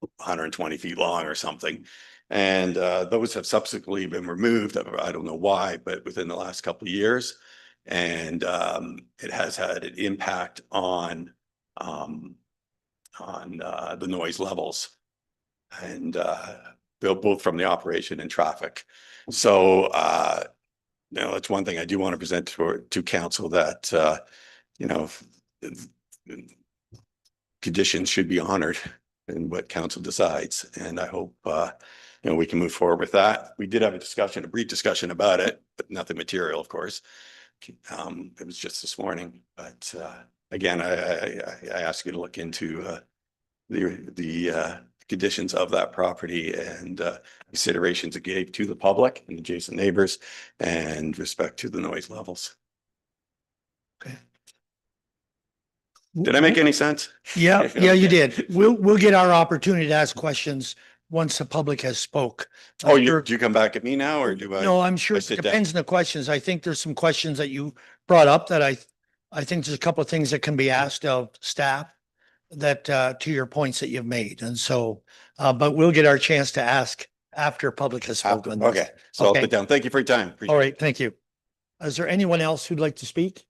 120 feet long or something. And those have subsequently been removed. I don't know why, but within the last couple of years. And it has had an impact on the noise levels and both from the operation and traffic. So that's one thing I do want to present to council, that conditions should be honored in what council decides. And I hope we can move forward with that. We did have a brief discussion about it, but nothing material, of course. It was just this morning, but again, I ask you to look into the conditions of that property and considerations it gave to the public and adjacent neighbors and respect to the noise levels. Did I make any sense? Yeah, yeah, you did. We'll get our opportunity to ask questions once the public has spoke. Oh, do you come back at me now, or do I? No, I'm sure I it sit down? depends on the questions. I think there's some questions that you brought up that I think there's a couple of things that can be asked of staff that to your points that you've made. And so, but we'll get our chance to ask after public has spoken. Okay, so I'll Okay. sit down. Thank you for your time. Appreciate All it. right, thank you. Is there anyone else who'd like to speak?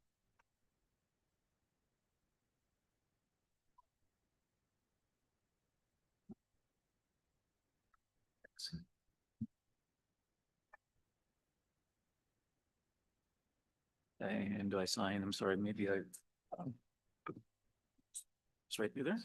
And do I sign? I'm sorry, maybe um, it's right through there.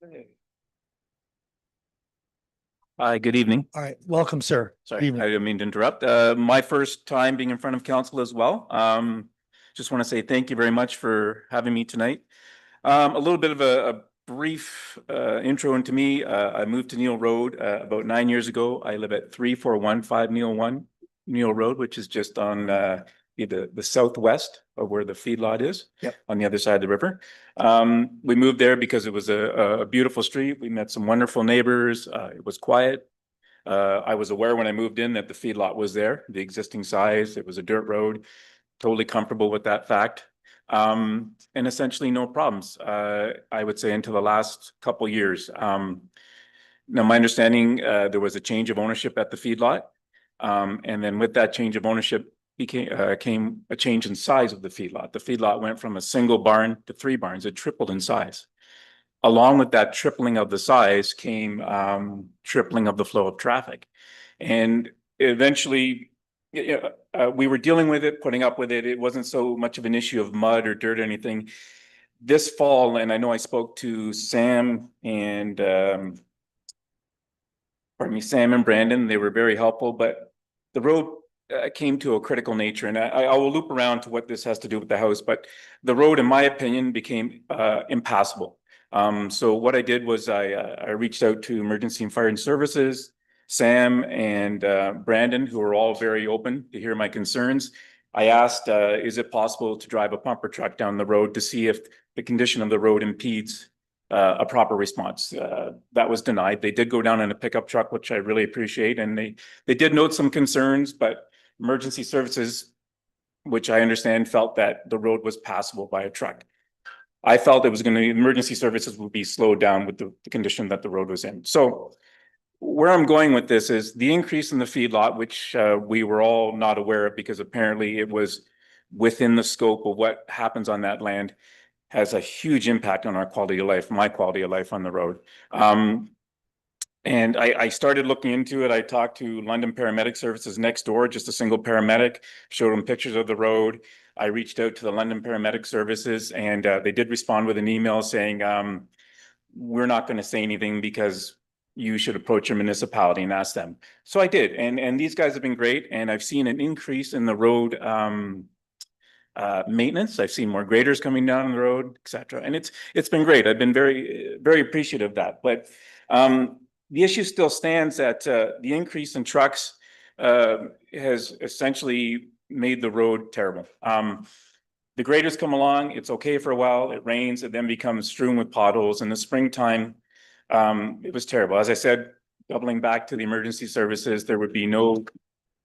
Okay. Hi, good evening. All right, welcome, sir. Sorry, Evening. I didn't mean to interrupt. My first time being in front of council as well. Just want to say thank you very much for having me tonight. A little bit of a brief intro into me. I moved to Neil Road about 9 years ago. I live at 3415 Neil Road, which is just on the southwest of where the feedlot is. Yep. On the other side of the river. We moved there because it was a beautiful street. We met some wonderful neighbors. It was quiet. I was aware when I moved in that the feedlot was there, the existing size. It was a dirt road. Totally comfortable with that fact. And essentially no problems, I would say, until the last couple years. Now, my understanding, there was a change of ownership at the feedlot. And then with that change of ownership came a change in size of the feedlot. The feedlot went from a single barn to 3 barns. It tripled in size. Along with that tripling of the size came tripling of the flow of traffic. And eventually, we were dealing with it, putting up with it. It wasn't so much of an issue of mud or dirt or anything. This fall, and I know I spoke to Sam and Sam and Brandon. They were very helpful, but the road came to a critical nature, and I will loop around to what this has to do with the house, but the road, in my opinion, became impassable. So what I did was I reached out to Emergency and Fire and Services, Sam and Brandon, who are all very open to hear my concerns. I asked, is it possible to drive a pumper truck down the road to see if the condition of the road impedes a proper response? That was denied. They did go down in a pickup truck, which I really appreciate, and they did note some concerns, but Emergency Services, which I understand, felt that the road was passable by a truck. I felt it was going to, Emergency Services would be slowed down with the condition that the road was in. So where I'm going with this is the increase in the feedlot, which we were all not aware of because apparently it was within the scope of what happens on that land, has a huge impact on our quality of life, my quality of life on the road. And I started looking into it. I talked to London Paramedic Services next door, just a single paramedic, showed them pictures of the road. I reached out to the London Paramedic Services, and they did respond with an email saying, we're not going to say anything because you should approach your municipality and ask them. So I did, and these guys have been great, and I've seen an increase in the road maintenance. I've seen more graders coming down the road, etc. And it's been great. I've been very appreciative of that. But the issue still stands that the increase in trucks has essentially made the road terrible. The graders come along, it's okay for a while, it rains, it then becomes strewn with potholes. In the springtime, it was terrible. As I said, doubling back to the emergency services, there would be no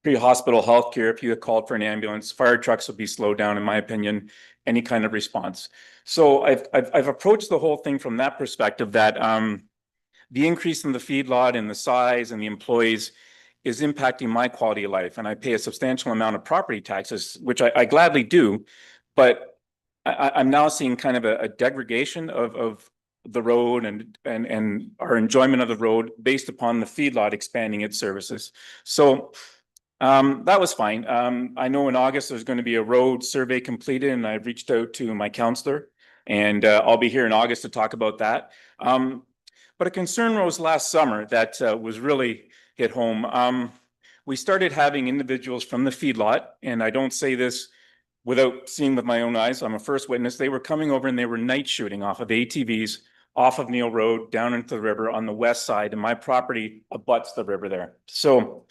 pre-hospital healthcare. If you had called for an ambulance, fire trucks would be slowed down, in my opinion, any kind of response. So I've approached the whole thing from that perspective, that the increase in the feedlot and the size and the employees is impacting my quality of life. And I pay a substantial amount of property taxes, which I gladly do, but I'm now seeing kind of a degradation of the road and our enjoyment of the road based upon the feedlot expanding its services. So that was fine. I know in August there's going to be a road survey completed, and I've reached out to my counselor, and I'll be here in August to talk about that. But a concern rose last summer that was really hit home. We started having individuals from the feedlot, and I don't say this without seeing with my own eyes. I'm a first witness. They were coming over and they were night shooting off of ATVs off of Neil Road down into the river on the west side, and my property abuts the river there. So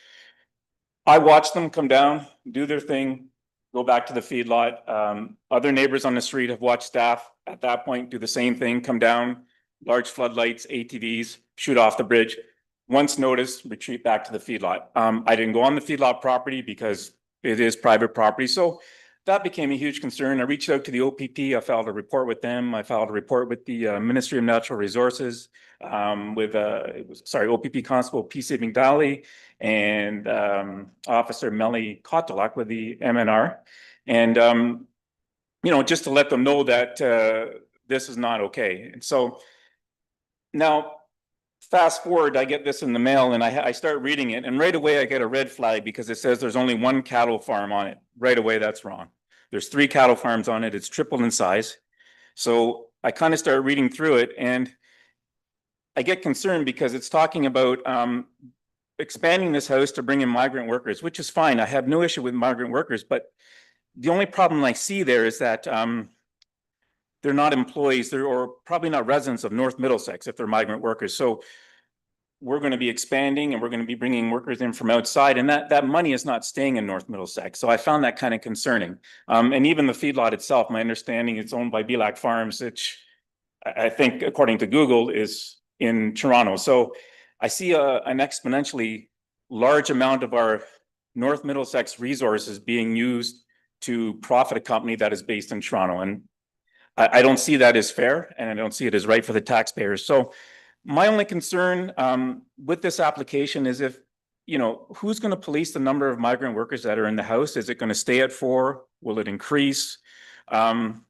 I watched them come down, do their thing, go back to the feedlot. Other neighbors on the street have watched staff at that point do the same thing, come down, large floodlights, ATVs, shoot off the bridge. Once noticed, retreat back to the feedlot. I didn't go on the feedlot property because it is private property. So that became a huge concern. I reached out to the OPP. I filed a report with them. I filed a report with the Ministry of Natural Resources, with OPP Constable Peacekeeping Dali and Officer Melly Kotolak with the MNR. And, just to let them know that this is not okay. And so now, fast forward, I get this in the mail and I start reading it, and right away I get a red flag because it says there's only one cattle farm on it. Right away, that's wrong. There's 3 cattle farms on it. It's tripled in size. So I kind of start reading through it, and I get concerned because it's talking about expanding this house to bring in migrant workers, which is fine. I have no issue with migrant workers, but the only problem I see there is that they're not employees, or probably not residents of North Middlesex if they're migrant workers. So we're going to be expanding and we're going to be bringing workers in from outside, and that money is not staying in North Middlesex. So I found that kind of concerning. And even the feedlot itself, my understanding, it's owned by Belak Farms, which I think, according to Google, is in Toronto. So I see an exponentially large amount of our North Middlesex resources being used to profit a company that is based in Toronto. And I don't see that as fair, and I don't see it as right for the taxpayers. So my only concern with this application is who's going to police the number of migrant workers that are in the house? Is it going to stay at 4? Will it increase? And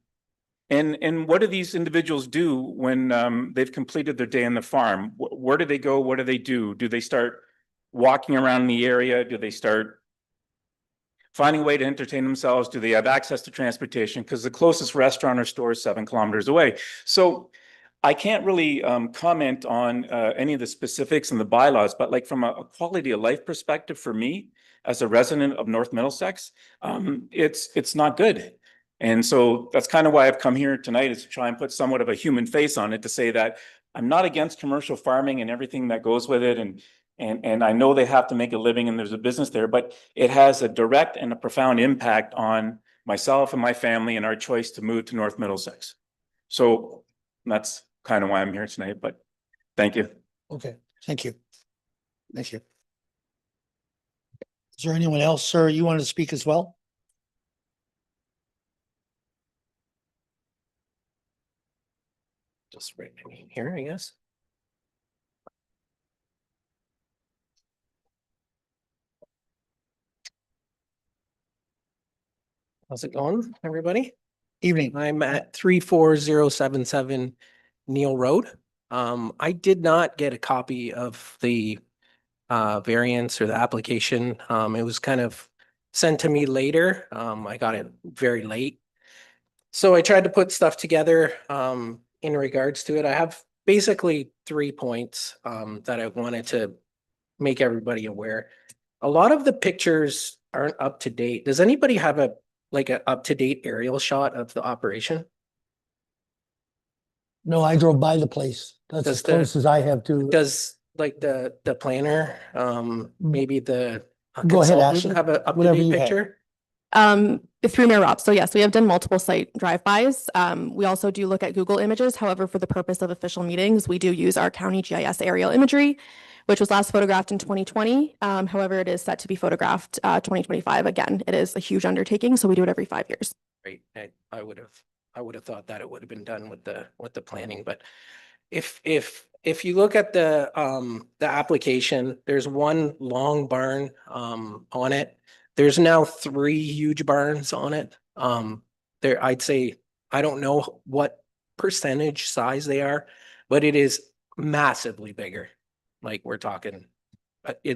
what do these individuals do when they've completed their day on the farm? Where do they go? What do they do? Do they start walking around the area? Do they start finding a way to entertain themselves? Do they have access to transportation? Because the closest restaurant or store is 7 kilometers away. So I can't really comment on any of the specifics in the bylaws, but like from a quality of life perspective for me as a resident of North Middlesex, it's not good. And so that's kind of why I've come here tonight, is to try and put somewhat of a human face on it, to say that I'm not against commercial farming and everything that goes with it. And I know they have to make a living and there's a business there, but it has a direct and a profound impact on myself and my family and our choice to move to North Middlesex. So that's kind of why I'm here tonight, but thank you. Okay, thank you. Thank you. Is there anyone else, sir, you wanted to speak as well? Just right here, I guess. How's it going, everybody? Evening. I'm at 34077 Neil Road. I did not get a copy of the variance or the application. It was kind of sent to me later. I got it very late. So I tried to put stuff together in regards to it. I have basically 3 points that I wanted to make everybody aware. A lot of the pictures aren't up to date. Does anybody have an up-to-date aerial shot of the operation? No, I drove by the place. That's Does as close as I have to. Does like the planner, maybe the Go ahead, consultant Ashley. have a Whatever up-to-date you have. picture? Through Mayor Rob. So yes, we have done multiple site drive-bys. We also do look at Google images. However, for the purpose of official meetings, we do use our county GIS aerial imagery, which was last photographed in 2020. However, it is set to be photographed 2025. Again, it is a huge undertaking, so we do it every 5 years. Right, I would have thought that it would have been done with the planning, but if you look at the application, there's one long barn on it. There's now 3 huge barns on it. There, I'd say, I don't know what percentage size they are, but it is massively bigger. Like we're talking,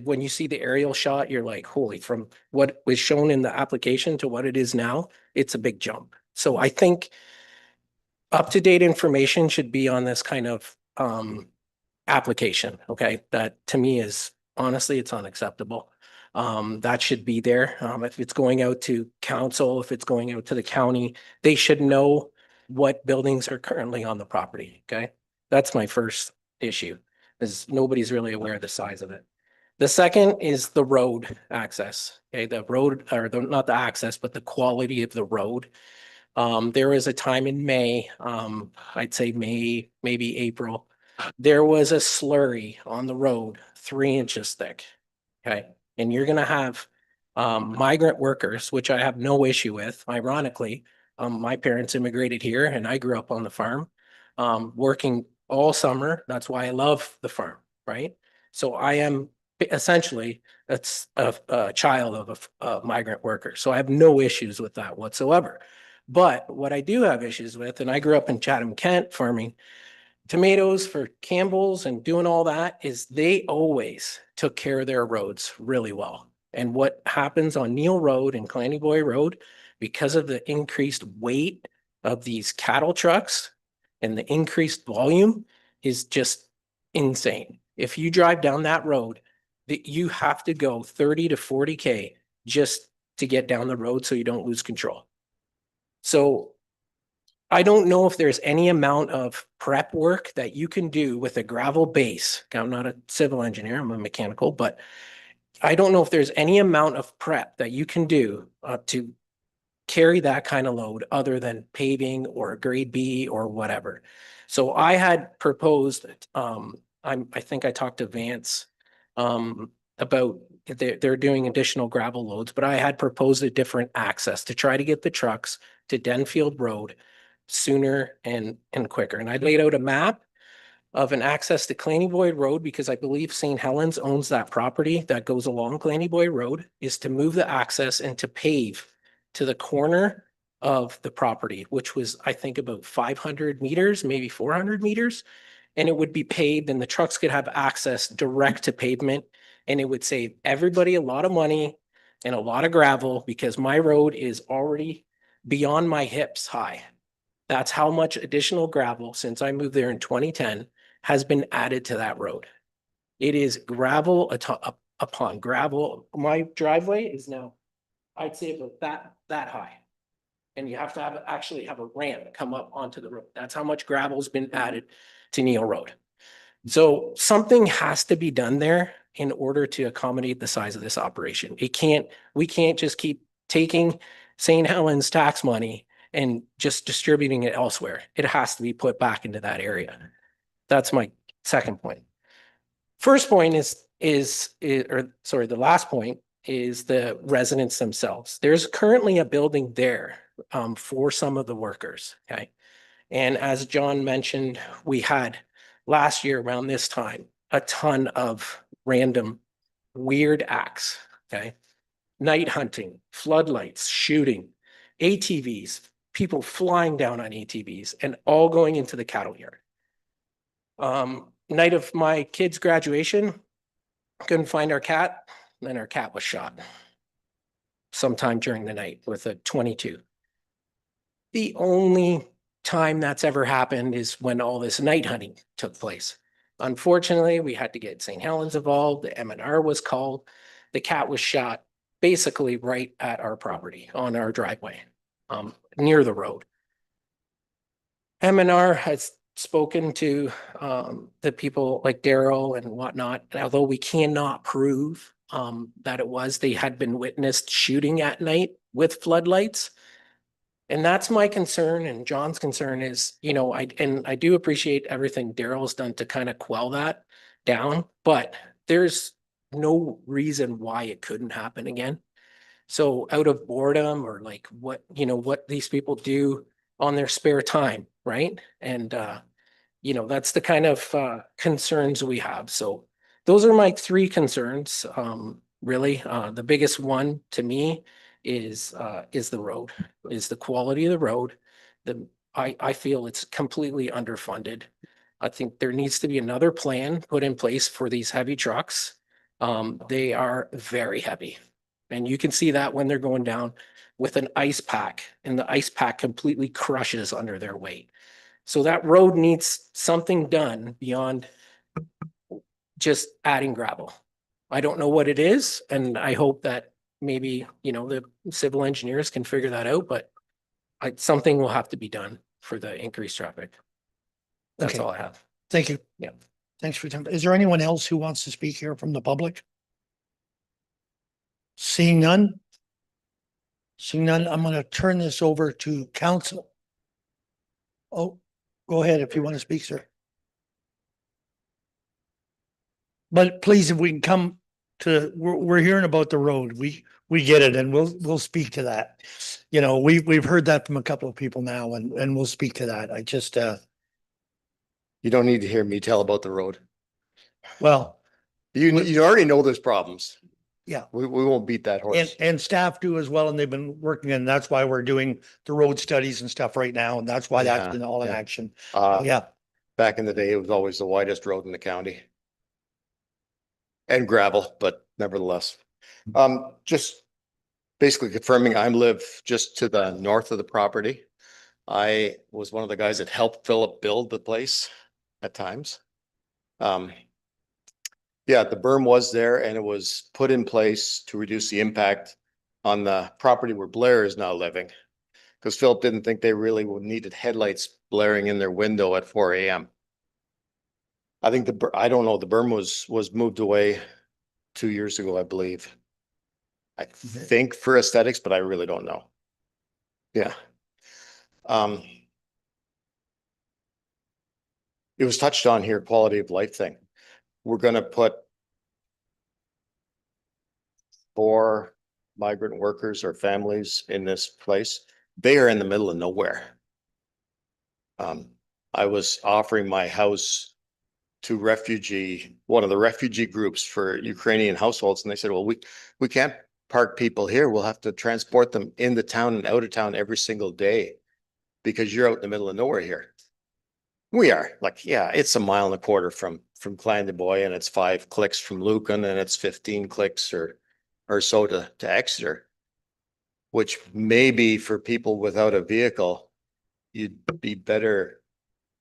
when you see the aerial shot, you're like, holy, from what was shown in the application to what it is now, it's a big jump. So I think up-to-date information should be on this kind of application, okay? That to me is, honestly, it's unacceptable. That should be there. If it's going out to council, if it's going out to the county, they should know what buildings are currently on the property, okay? That's my first issue, is nobody's really aware of the size of it. The second is the road access, okay? The road, or not the access, but the quality of the road. There was a time in May, I'd say May, maybe April, there was a slurry on the road, 3 inches thick. Okay, and you're gonna have migrant workers, which I have no issue with. Ironically, my parents immigrated here and I grew up on the farm, working all summer. That's why I love the farm, right? So I am essentially, that's a child of a migrant worker. So I have no issues with that whatsoever. But what I do have issues with, and I grew up in Chatham, Kent, farming tomatoes for Campbell's and doing all that, is they always took care of their roads really well. And what happens on Neil Road and Clannyboy Road, because of the increased weight of these cattle trucks and the increased volume, is just insane. If you drive down that road, you have to go 30 to 40K just to get down the road so you don't lose control. So I don't know if there's any amount of prep work that you can do with a gravel base. I'm not a civil engineer, I'm a mechanical, but I don't know if there's any amount of prep that you can do to carry that kind of load other than paving or a grade B or whatever. So I had proposed, I think I talked to Vance about they're doing additional gravel loads, but I had proposed a different access to try to get the trucks to Denfield Road sooner and quicker. And I laid out a map of an access to Clannyboy Road, because I believe St. Helens owns that property that goes along Clannyboy Road, is to move the access and to pave to the corner of the property, which was, I think, about 500 meters, maybe 400 meters. And it would be paved and the trucks could have access direct to pavement. And it would save everybody a lot of money and a lot of gravel, because my road is already beyond my hips high. That's how much additional gravel, since I moved there in 2010, has been added to that road. It is gravel upon gravel. My driveway is now, I'd say, about that high. And you have to actually have a ramp come up onto the road. That's how much gravel's been added to Neil Road. So something has to be done there in order to accommodate the size of this operation. We can't just keep taking St. Helens tax money and just distributing it elsewhere. It has to be put back into that area. That's my second point. First point the last point is the residents themselves. There's currently a building there for some of the workers, okay? And as John mentioned, we had last year around this time a ton of random weird acts, okay? Night hunting, floodlights, shooting, ATVs, people flying down on ATVs, and all going into the cattle yard. Night of my kid's graduation, couldn't find our cat, then our cat was shot sometime during the night with a 22. The only time that's ever happened is when all this night hunting took place. Unfortunately, we had to get St. Helens involved. The M&R was called. The cat was shot basically right at our property on our driveway, near the road. M&R has spoken to the people like Daryl and whatnot. And although we cannot prove that it was. They had been witnessed shooting at night with floodlights. And that's my concern, and John's concern is, I do appreciate everything Daryl's done to kind of quell that down, but there's no reason why it couldn't happen again. So out of boredom or like what these people do on their spare time, right? And that's the kind of concerns we have. So those are my three concerns. Really, the biggest one to me is the road, is the quality of the road. I feel it's completely underfunded. I think there needs to be another plan put in place for these heavy trucks. They are very heavy. And you can see that when they're going down with an ice pack, and the ice pack completely crushes under their weight. So that road needs something done beyond just adding gravel. I don't know what it is, and I hope that maybe, the civil engineers can figure that out, but something will have to be done for the increased traffic. That's Okay. all I have. Thank you. Yeah. Thanks for your time. Is there anyone else who wants to speak here from the public? Seeing none? Seeing none, I'm gonna turn this over to council. Oh, go ahead if you want to speak, sir. But please, if we can come to, we're hearing about the road. We get it, and we'll speak to that. We've heard that from a couple of people now, and we'll speak to that. I just, You don't need to hear me tell about the road. well, You already know there's problems. yeah. We won't beat that And, horse. and staff do as well, and they've been working, and that's why we're doing the road studies and stuff right now, and that's why that's Yeah, been all in yeah. action. Uh, Yeah, back in the day, it was always the widest road in the county. And gravel, but nevertheless. Just basically confirming, I live just to the north of the property. I was one of the guys that helped Philip build the place at times. Yeah, the berm was there and it was put in place to reduce the impact on the property where Blair is now living. Because Philip didn't think they really needed headlights blaring in their window at 4 AM. I think I don't know, the berm was moved away 2 years ago, I believe. I think for aesthetics, but I really don't know. Yeah. It was touched on here, quality of life thing. We're gonna put 4 migrant workers or families in this place. They are in the middle of nowhere. I was offering my house to one of the refugee groups for Ukrainian households, and they said, well, we can't park people here. We'll have to transport them in the town and out of town every single day because you're out in the middle of nowhere here. We are like, yeah, it's a mile and a quarter from Clan-du-Bois, and it's 5 clicks from Lucan, and it's 15 clicks or so to Exeter, which maybe for people without a vehicle, you'd be better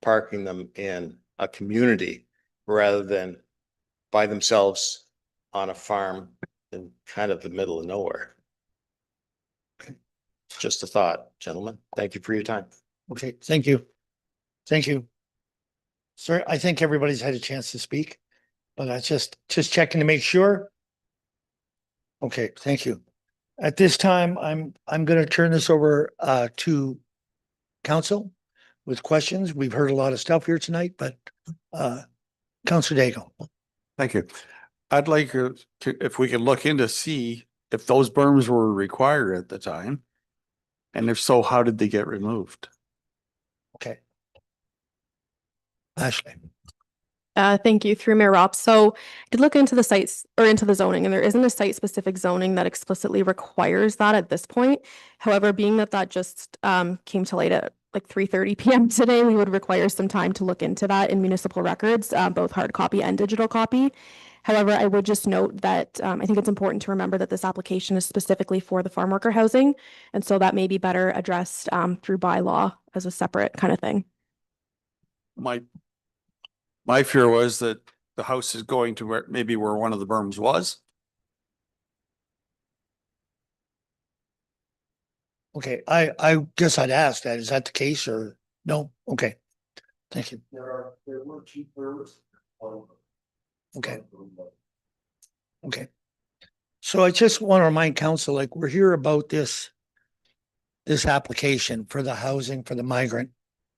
parking them in a community rather than by themselves on a farm in kind of the middle of nowhere. Just a thought, gentlemen. Thank you for your time. okay, thank you. Thank you. Sir, I think everybody's had a chance to speak, but I just checking to make sure. Okay, thank you. At this time, I'm gonna turn this over to council with questions. We've heard a lot of stuff here tonight, but Councilor Daigle. Thank you. I'd like to, if we could look into see if those berms were required at the time. And if so, how did they get removed? Okay. Ashley. Thank you, through Mayor Rob. So I did look into the sites or into the zoning, and there isn't a site-specific zoning that explicitly requires that at this point. However, being that just came to light at like 3:30 PM today, we would require some time to look into that in municipal records, both hard copy and digital copy. However, I would just note that I think it's important to remember that this application is specifically for the farm worker housing, and so that may be better addressed through bylaw as a separate kind of thing. My fear was that the house is going to where one of the berms was. Okay, I guess I'd ask that. Is that the case or no? Okay. Thank you. There were 2 berms. Okay. Okay. So I just want to remind council, like, we're here about this application for the housing for the migrant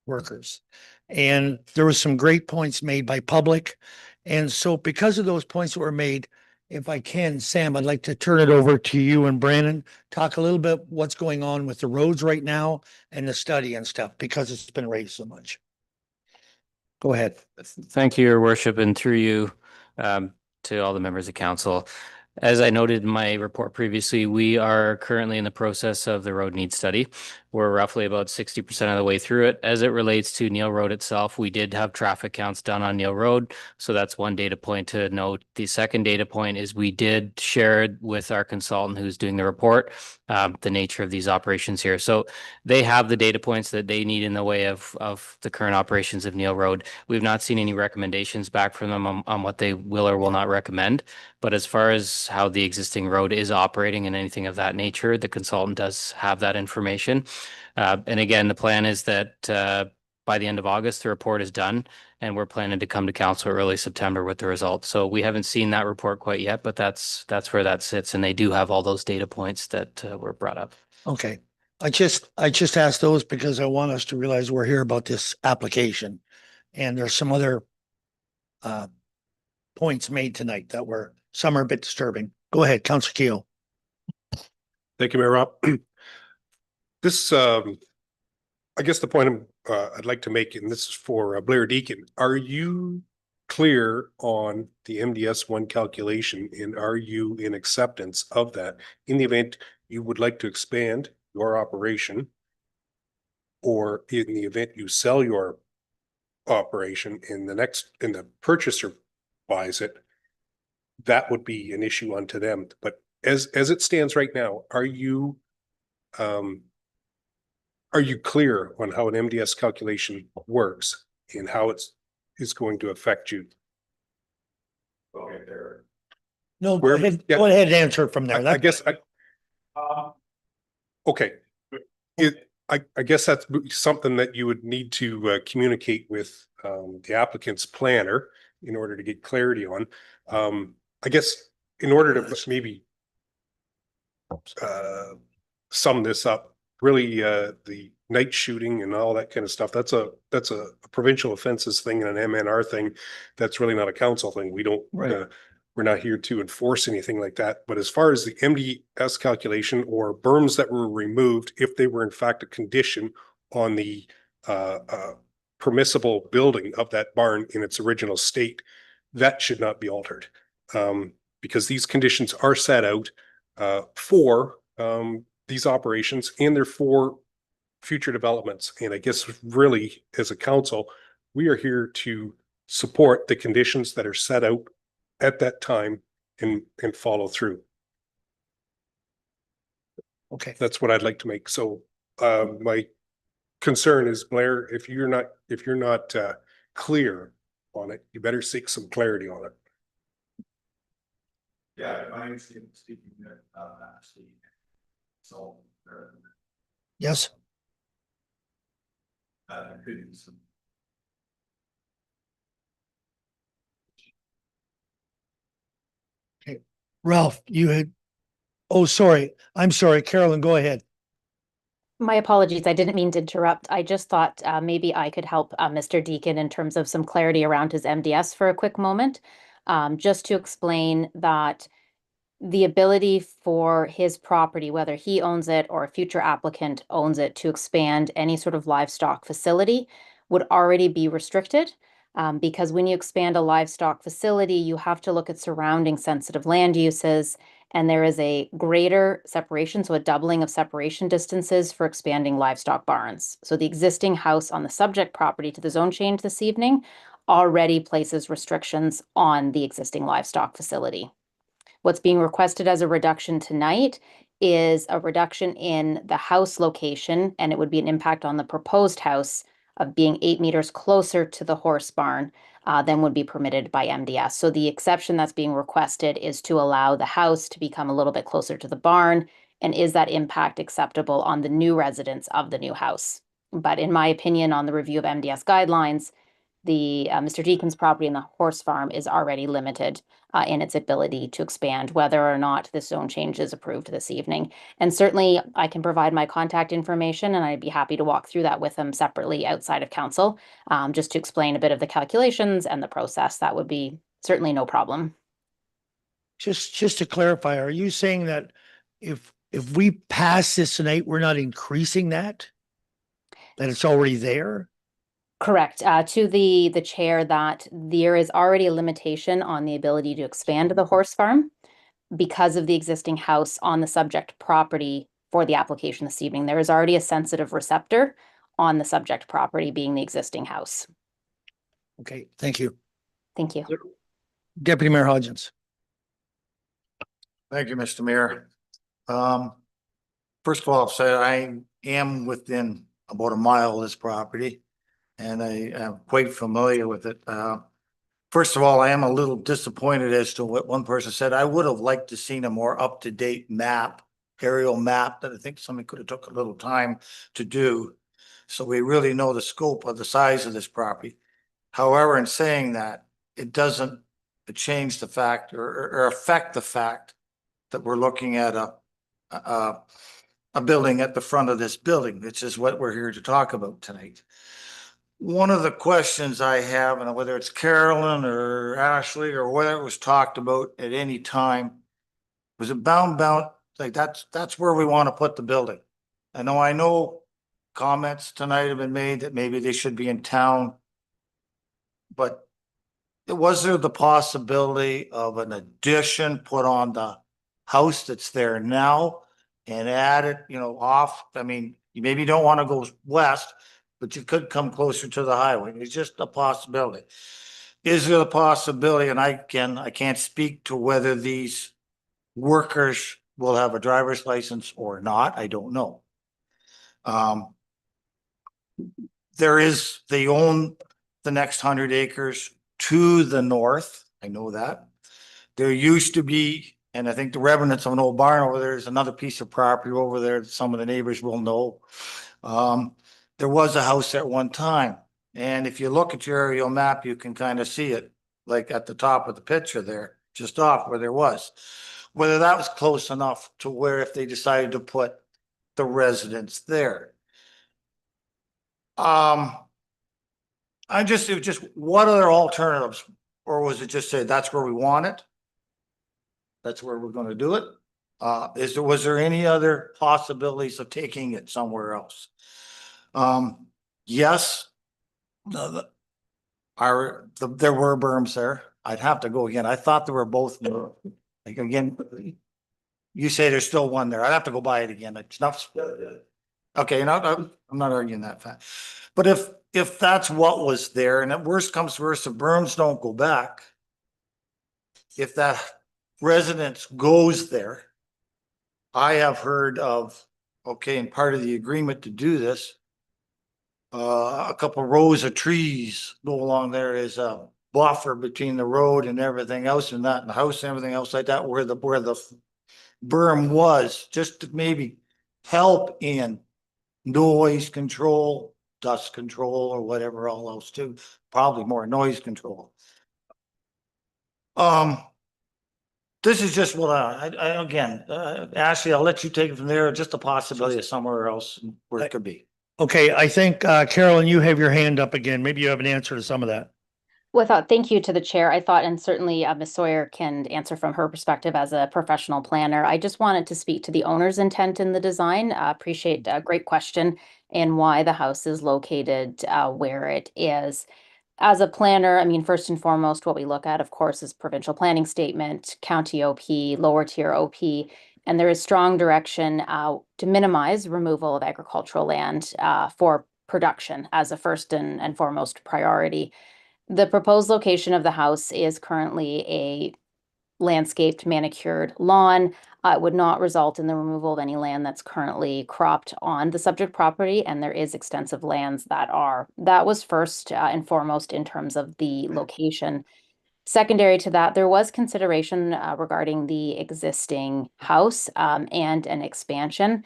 workers. And there was some great points made by public. And so because of those points that were made, if I can, Sam, I'd like to turn it over to you and Brandon, talk a little bit what's going on with the roads right now and the study and stuff, because it's been raised so much. Go ahead. Thank you, Your Worship, and through you to all the members of council. As I noted in my report previously, we are currently in the process of the road needs study. We're roughly about 60% of the way through it. As it relates to Neil Road itself, we did have traffic counts done on Neil Road. So that's one data point to note. The second data point is we did share with our consultant who's doing the report, the nature of these operations here. So they have the data points that they need in the way of the current operations of Neil Road. We've not seen any recommendations back from them on what they will or will not recommend. But as far as how the existing road is operating and anything of that nature, the consultant does have that information. And again, the plan is that by the end of August, the report is done, and we're planning to come to council early September with the results. So we haven't seen that report quite yet, but that's where that sits, and they do have all those data points that were brought up. Okay. I just asked those because I want us to realize we're here about this application. And there's some other points made tonight that were, some are a bit disturbing. Go ahead, Councilor Keel. Thank you, Mayor Rob. This, I guess the point I'd like to make, and this is for Blair Deacon, are you clear on the MDS1 calculation, and are you in acceptance of that in the event you would like to expand your operation, or in the event you sell your operation and the purchaser buys it, that would be an issue unto them. But as it stands right now, are you clear on how an MDS calculation works and how is going to affect you? Okay, there. No, Where- yeah. go ahead and answer from there. I guess okay. I guess that's something that you would need to communicate with the applicant's planner in order to get clarity on. I guess in order to maybe sum this up, really the night shooting and all that kind of stuff, that's a provincial offenses thing and an MNR thing. That's really not a council thing. We don't, Right. We're not here to enforce anything like that. But as far as the MDS calculation or berms that were removed, if they were in fact a condition on the permissible building of that barn in its original state, that should not be altered. Because these conditions are set out for these operations and they're for future developments. And I guess really as a council, we are here to support the conditions that are set out at that time and follow through. Okay. That's what I'd like to make. So my concern is, Blair, if you're not clear on it, you better seek some clarity on it. Yeah, I'm speaking there, so. Yes. Okay. Ralph, you had, oh, sorry. I'm sorry. Carolyn, go ahead. My apologies. I didn't mean to interrupt. I just thought maybe I could help Mr. Deacon in terms of some clarity around his MDS for a quick moment. Just to explain that the ability for his property, whether he owns it or a future applicant owns it, to expand any sort of livestock facility would already be restricted. Because when you expand a livestock facility, you have to look at surrounding sensitive land uses, and there is a greater separation, so a doubling of separation distances for expanding livestock barns. So the existing house on the subject property to the zone change this evening already places restrictions on the existing livestock facility. What's being requested as a reduction tonight is a reduction in the house location, and it would be an impact on the proposed house of being 8 meters closer to the horse barn than would be permitted by MDS. So the exception that's being requested is to allow the house to become a little bit closer to the barn. And is that impact acceptable on the new residents of the new house? But in my opinion, on the review of MDS guidelines, the Mr. Deacon's property and the horse farm is already limited in its ability to expand, whether or not this zone change is approved this evening. And certainly I can provide my contact information, and I'd be happy to walk through that with him separately outside of council, just to explain a bit of the calculations and the process. That would be certainly no problem. Just to clarify, are you saying that if we pass this tonight, we're not increasing that? That it's already there? Correct. To the chair, that there is already a limitation on the ability to expand the horse farm because of the existing house on the subject property for the application this evening. There is already a sensitive receptor on the subject property, being the existing house. Okay, thank you. Thank you. Deputy Mayor Hodgins. Thank you, Mr. Mayor. First of all, I'll say I am within about a mile of this property, and I am quite familiar with it. First of all, I am a little disappointed as to what one person said. I would have liked to seen a more up-to-date map, aerial map, that I think somebody could have took a little time to do. So we really know the scope of the size of this property. However, in saying that, it doesn't change the fact or affect the fact that we're looking at a building at the front of this building, which is what we're here to talk about tonight. One of the questions I have, and whether it's Carolyn or Ashley or whether it was talked about at any time, was it bound, like that's where we want to put the building. I know comments tonight have been made that maybe they should be in town, but was there the possibility of an addition put on the house that's there now and add it, off? I mean, you maybe don't want to go west, but you could come closer to the highway. It's just a possibility. Is there a possibility, and I can't speak to whether these workers will have a driver's license or not. I don't know. They own the next 100 acres to the north. I know that. There used to be, and I think the remnants of an old barn over there is another piece of property over there that some of the neighbors will know. There was a house at one time. And if you look at your aerial map, you can kind of see it, like at the top of the picture there, just off where there was. Whether that was close enough to where if they decided to put the residents there. It was just, what other alternatives? Or was it just say, that's where we want it? That's where we're going to do it? Was there any other possibilities of taking it somewhere else? Yes. There were berms there. I'd have to go again. I thought there were both. Like again, you say there's still one there. I'd have to go by it again. It's not. Okay, I'm not arguing that fact. But if that's what was there, and at worst comes to worst, the berms don't go back. If that residence goes there, I have heard of, okay, and part of the agreement to do this, a couple rows of trees go along there as a buffer between the road and everything else, and that and the house and everything else like that, where the berm was, just to maybe help in noise control, dust control, or whatever all else too. Probably more noise control. This is just what again, Ashley, I'll let you take it from there. Just a possibility of somewhere else where it could be. Okay, I think, Carolyn, you have your hand up again. Maybe you have an answer to some of that. Well, thank you to the chair. I thought, and certainly Ms. Sawyer can answer from her perspective as a professional planner. I just wanted to speak to the owner's intent in the design. Appreciate a great question and why the house is located where it is. As a planner, I mean, first and foremost, what we look at, of course, is provincial planning statement, county OP, lower tier OP, and there is strong direction to minimize removal of agricultural land for production as a first and foremost priority. The proposed location of the house is currently a landscaped manicured lawn. It would not result in the removal of any land that's currently cropped on the subject property, and there is extensive lands that are. That was first and foremost in terms of the location. Secondary to that, there was consideration regarding the existing house and an expansion.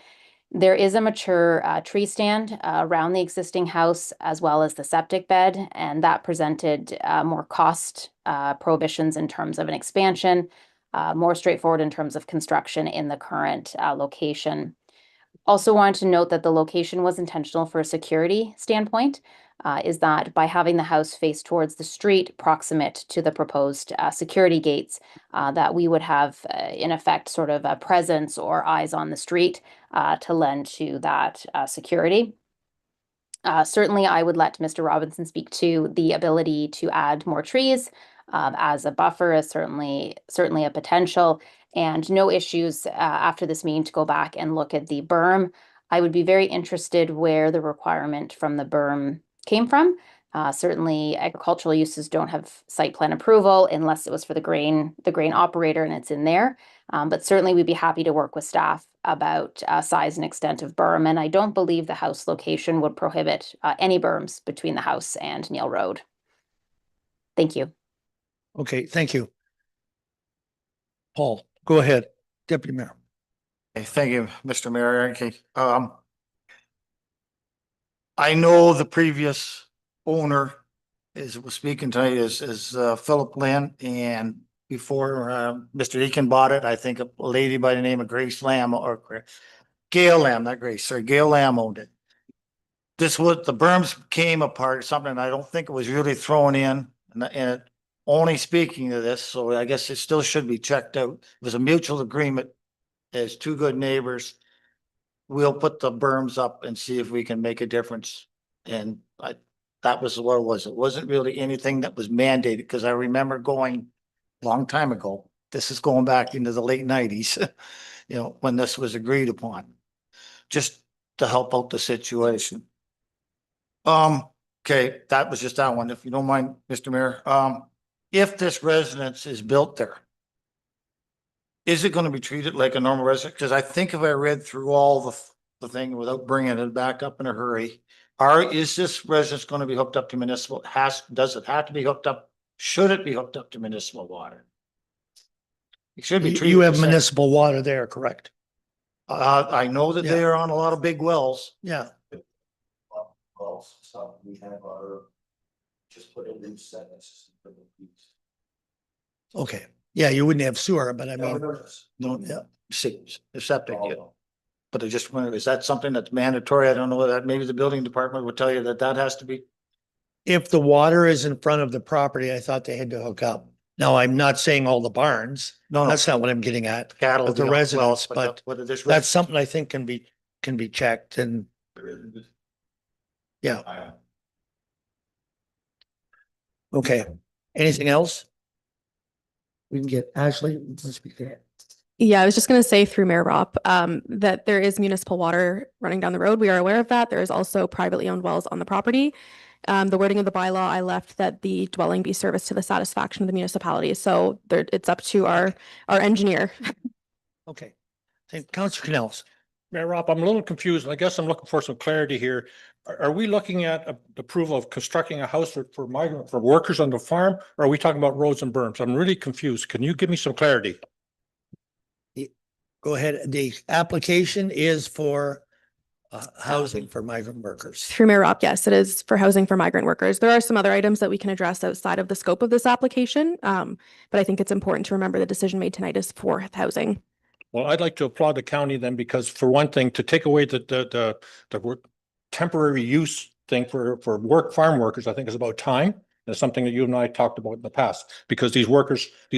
There is a mature tree stand around the existing house as well as the septic bed, and that presented more cost prohibitions in terms of an expansion, more straightforward in terms of construction in the current location. Also wanted to note that the location was intentional for a security standpoint, is that by having the house face towards the street proximate to the proposed security gates, that we would have in effect sort of a presence or eyes on the street to lend to that security. Certainly, I would let Mr. Robinson speak to the ability to add more trees as a buffer is certainly a potential, and no issues after this meeting to go back and look at the berm. I would be very interested where the requirement from the berm came from. Certainly, agricultural uses don't have site plan approval unless it was for the grain operator and it's in there. But certainly, we'd be happy to work with staff about size and extent of berm. And I don't believe the house location would prohibit any berms between the house and Neil Road. Thank you. Okay, thank you. Paul, go ahead, Deputy Mayor. Okay, thank you, Mr. Mayor. Okay, I know the previous owner was speaking tonight is Philip Lynn, and before Mr. Deacon bought it, I think a lady by the name of Grace Lamb or Gail Lamb, not Grace, sorry, Gail Lamb owned it. This was, the berms came apart, something I don't think it was really thrown in, and only speaking to this, so I guess it still should be checked out. It was a mutual agreement as two good neighbors. We'll put the berms up and see if we can make a difference. And that was what it was. It wasn't really anything that was mandated, because I remember going a long time ago. This is going back into the late 90s, you know, when this was agreed upon, just to help out the situation. Okay, that was just that one. If you don't mind, Mr. Mayor, if this residence is built there, is it going to be treated like a normal residence? Because I think if I read through all the thing without bringing it back up in a hurry, is this residence going to be hooked up to municipal? Does it have to be hooked up? Should it be hooked up to municipal water? It should be treated. You have the same. municipal water there, correct? I know that Yeah. they are on a lot of big wells. Yeah, Wells, so we have our, just put a new sentence. okay. Yeah, you wouldn't have sewer, but I mean, No, yeah, septic, yeah. But I just wonder, is that something that's mandatory? I don't know that, maybe the building department would tell you that that has to be. if the water is in front of the property, I thought they had to hook up. Now, I'm not saying all the barns. No, That's not what I'm getting at. cattle. But the well, residents, but this that's something I think can be checked and yeah. Okay. Anything else? We can get Ashley to speak to it. Yeah, I was just going to say through Mayor Ropp, that there is municipal water running down the road. We are aware of that. There is also privately owned wells on the property. The wording of the bylaw, I left that the dwelling be serviced to the satisfaction of the municipality. So it's up to our engineer. Okay. Councilor Canals. Mayor Rob, I'm a little confused. I guess I'm looking for some clarity here. Are we looking at approval of constructing a house for migrant, for workers on the farm? Or are we talking about roads and berms? I'm really confused. Can you give me some clarity? Go ahead. The application is for housing for migrant workers. Through Mayor Ropp, yes, it is for housing for migrant workers. There are some other items that we can address outside of the scope of this application. But I think it's important to remember the decision made tonight is for housing. Well, I'd like to applaud the county then, because for one thing, to take away the temporary use thing for farm workers, I think is about time. That's something that you and I talked about in the past, because these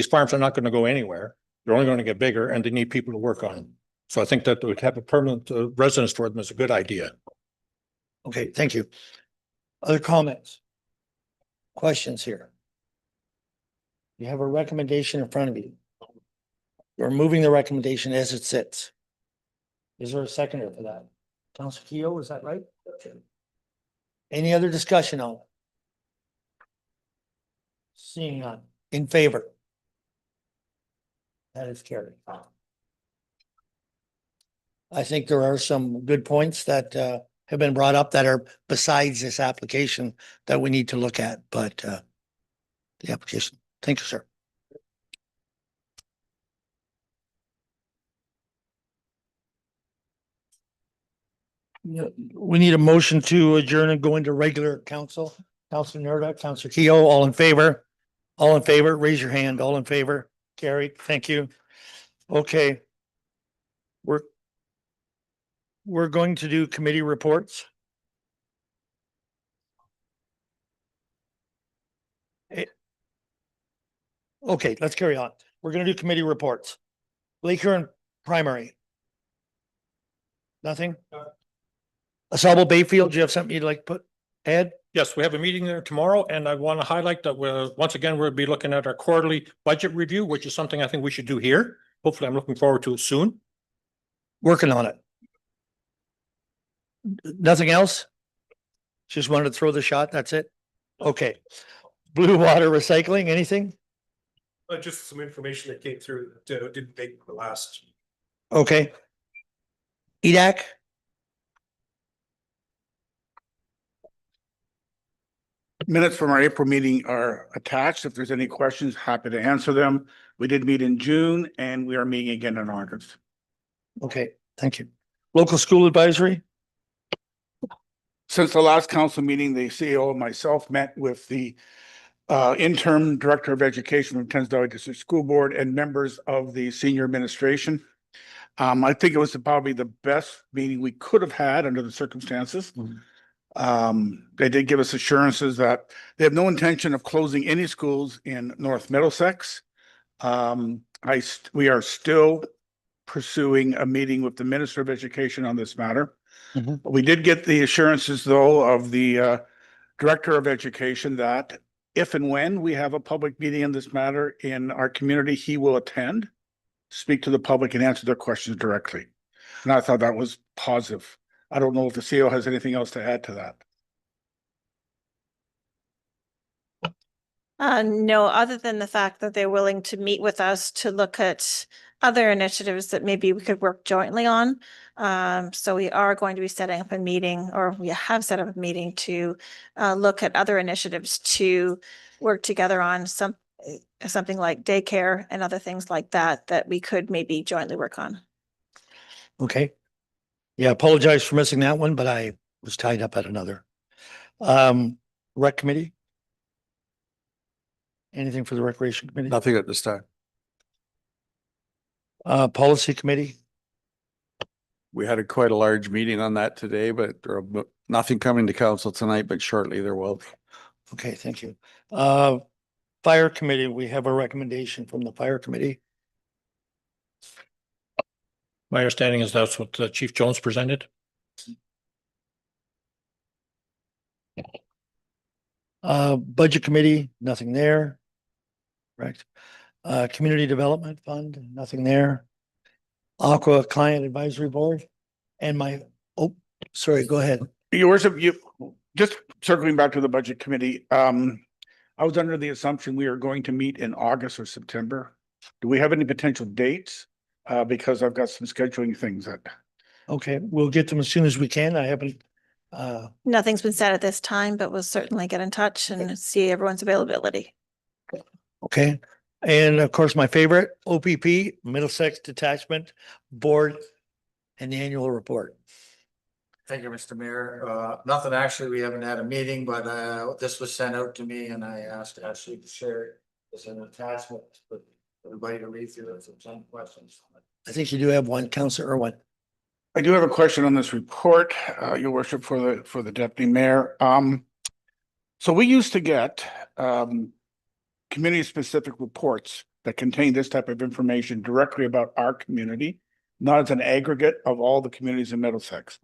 farms are not going to go anywhere. They're only going to get bigger and they need people to work on them. So I think that to have a permanent residence for them is a good idea. Okay, thank you. Other comments? Questions here? You have a recommendation in front of you. You're moving the recommendation as it sits. Is there a seconder for that? Councilor Keogh, is that right? Any other discussion on it? Seeing none. In favor? That is carried. I think there are some good points that have been brought up that are besides this application that we need to look at, but the application. Thank you, sir. We need a motion to adjourn and go into regular council. Councilor Nerda, Councilor Keough, all in favor? All in favor, raise your hand. All in favor? Carried. Thank you. Okay. We're going to do committee reports. Okay, let's carry on. We're gonna do committee reports. Lake Huron Primary. Nothing? Asable Bayfield, do you have something you'd like to put? Ed? Yes, we have a meeting there tomorrow, and I want to highlight that once again, we'll be looking at our quarterly budget review, which is something I think we should do here. Hopefully, I'm looking forward to it soon. Working on it. Nothing else? Just wanted to throw the shot, that's it? Okay. Blue Water Recycling, anything? Just some information that came through that didn't make the last. Okay. EDAC? Minutes from our April meeting are attached. If there's any questions, happy to answer them. We did meet in June and we are meeting again in August. Okay, thank you. Local School Advisory? Since the last council meeting, the CEO and myself met with the interim director of education from Thames Valley District School Board and members of the senior administration. I think it was probably the best meeting we could have had under the circumstances. They did give us assurances that they have no intention of closing any schools in North Middlesex. We are still pursuing a meeting with the Minister of Education on this matter. We did get the assurances, though, of the Director of Education that if and when we have a public meeting in this matter in our community, he will attend, speak to the public and answer their questions directly. And I thought that was positive. I don't know if the CEO has anything else to add to that. No, other than the fact that they're willing to meet with us to look at other initiatives that maybe we could work jointly on. So we are going to be setting up a meeting, or we have set up a meeting to look at other initiatives to work together on something like daycare and other things like that, that we could maybe jointly work on. Okay. Yeah, apologize for missing that one, but I was tied up at another. Rec Committee? Anything for the Recreation Committee? Nothing at this time. Policy Committee? We had quite a large meeting on that today, but nothing coming to council tonight, but shortly there will be. Okay, thank you. Fire Committee, we have a recommendation from the Fire Committee. My understanding is that's what Chief Jones presented. Budget Committee, nothing there. Correct. Community Development Fund, nothing there. Aqua Client Advisory Board and sorry, go ahead. Your Worship, just circling back to the Budget Committee, I was under the assumption we are going to meet in August or September. Do we have any potential dates? Because I've got some scheduling things that. Okay, we'll get them as soon as we can. I haven't. Nothing's been said at this time, but we'll certainly get in touch and see everyone's availability. Okay, and of course, my favorite, OPP, Middlesex Detachment Board and the annual report. Thank you, Mr. Mayor. Nothing, actually, we haven't had a meeting, but this was sent out to me and I asked Ashley to share it as an attachment for everybody to read through it, some questions. I think you do have one, Councilor Irwin. I do have a question on this report, Your Worship, for the Deputy Mayor. So we used to get community-specific reports that contain this type of information directly about our community, not as an aggregate of all the communities in Middlesex.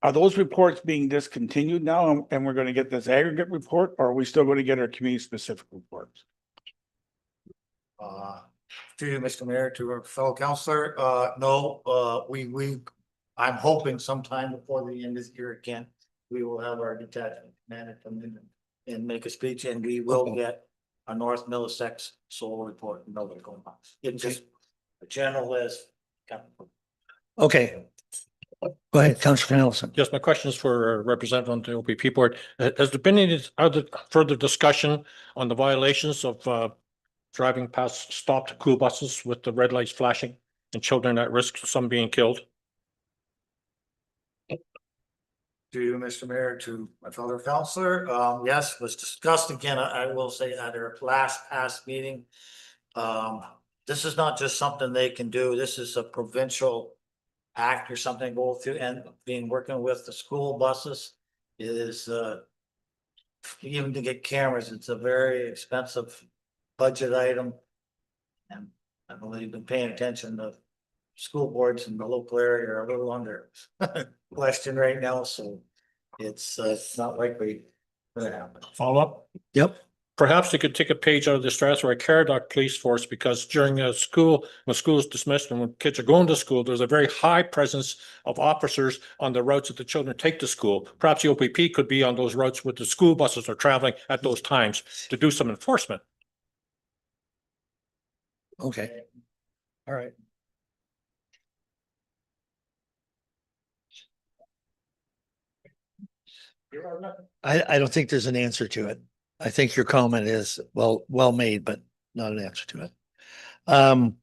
Are those reports being discontinued now and we're going to get this aggregate report, or are we still going to get our community-specific reports? To you, Mr. Mayor, to our fellow councillor, no, I'm hoping sometime before the end of the year again, we will have our detachment commander come in and make a speech, and we will get a North Middlesex solar report. It's just a general list. Okay. Go ahead, Councilor Nelson. Yes, my question is for representative on the OPP board. Has there been any other further discussion on the violations of driving past stopped school buses with the red lights flashing and children at risk, some being killed? To you, Mr. Mayor, to my fellow counselor, yes, was discussed again, I will say at our last past meeting. This is not just something they can do, this is a provincial act or something go through, and being working with the school buses is, even to get cameras, it's a very expensive budget item. And I believe been paying attention to school boards in the local area are a little under question right now, so it's not likely to happen. Follow up? Yep. Perhaps they could take a page out of the Strathroy Caradoc Police Force, because during a school, when school is dismissed and when kids are going to school, there's a very high presence of officers on the routes that the children take to school. Perhaps the OPP could be on those routes with the school buses are traveling at those times to do some enforcement. Okay. All right. I don't think there's an answer to it. I think your comment is well made, but not an answer to it. Well,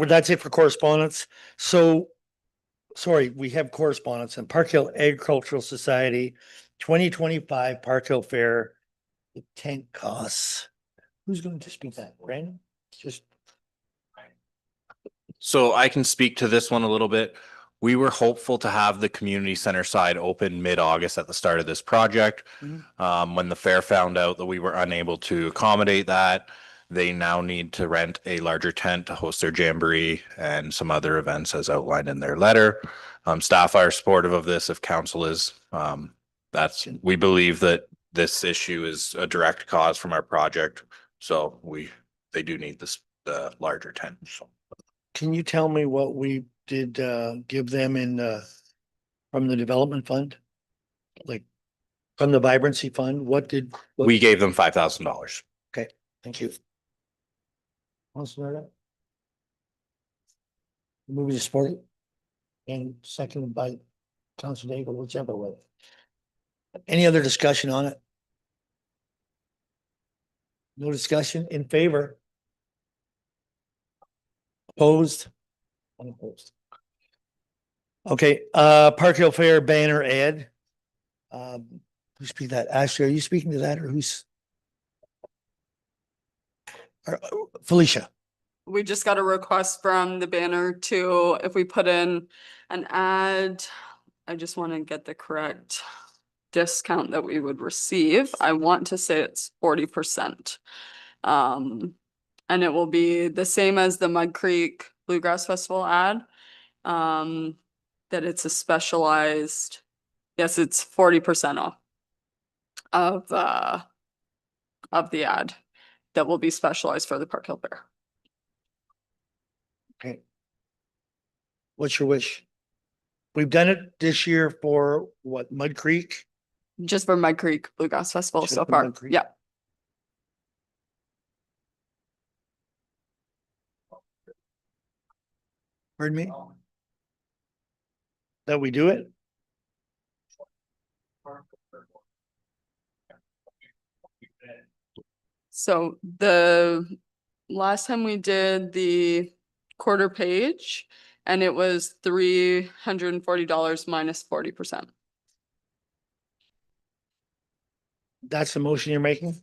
that's it for correspondence. So, sorry, we have correspondence in Park Hill Agricultural Society, 2025 Park Hill Fair, the tent costs. Who's going to speak that? Brandon? Just. So I can speak to this one a little bit. We were hopeful to have the community center side open mid-August at the start of this project. When the fair found out that we were unable to accommodate that, they now need to rent a larger tent to host their jamboree and some other events as outlined in their letter. Staff are supportive of this if council is. We believe that this issue is a direct cause from our project. So they do need this larger tent. So. Can you tell me what we did give them from the development fund? Like from the vibrancy fund, We gave them $5,000. Okay, thank you. Moving to support it. And seconded by Councilor Daigle, whichever way. Any other discussion on it? No discussion in favor? Opposed? Unopposed. Okay, Park Hill Fair banner ad. Who speak that? Ashley, are you speaking to that or who's? Felicia. We just got a request from the banner to, if we put in an ad, I just want to get the correct discount that we would receive. I want to say it's 40%. And it will be the same as the Mud Creek Bluegrass Festival ad. That it's a specialized, yes, it's 40% off of the ad that will be specialized for the Park Hill Fair. Okay. What's your wish? We've done it this year for what, Mud Creek? Just for Mud Creek Bluegrass Festival Just so for far. Mud Creek? Yeah. Pardon me? That we do it? So the last time we did the quarter page and it was $340 minus 40%. That's the motion you're making?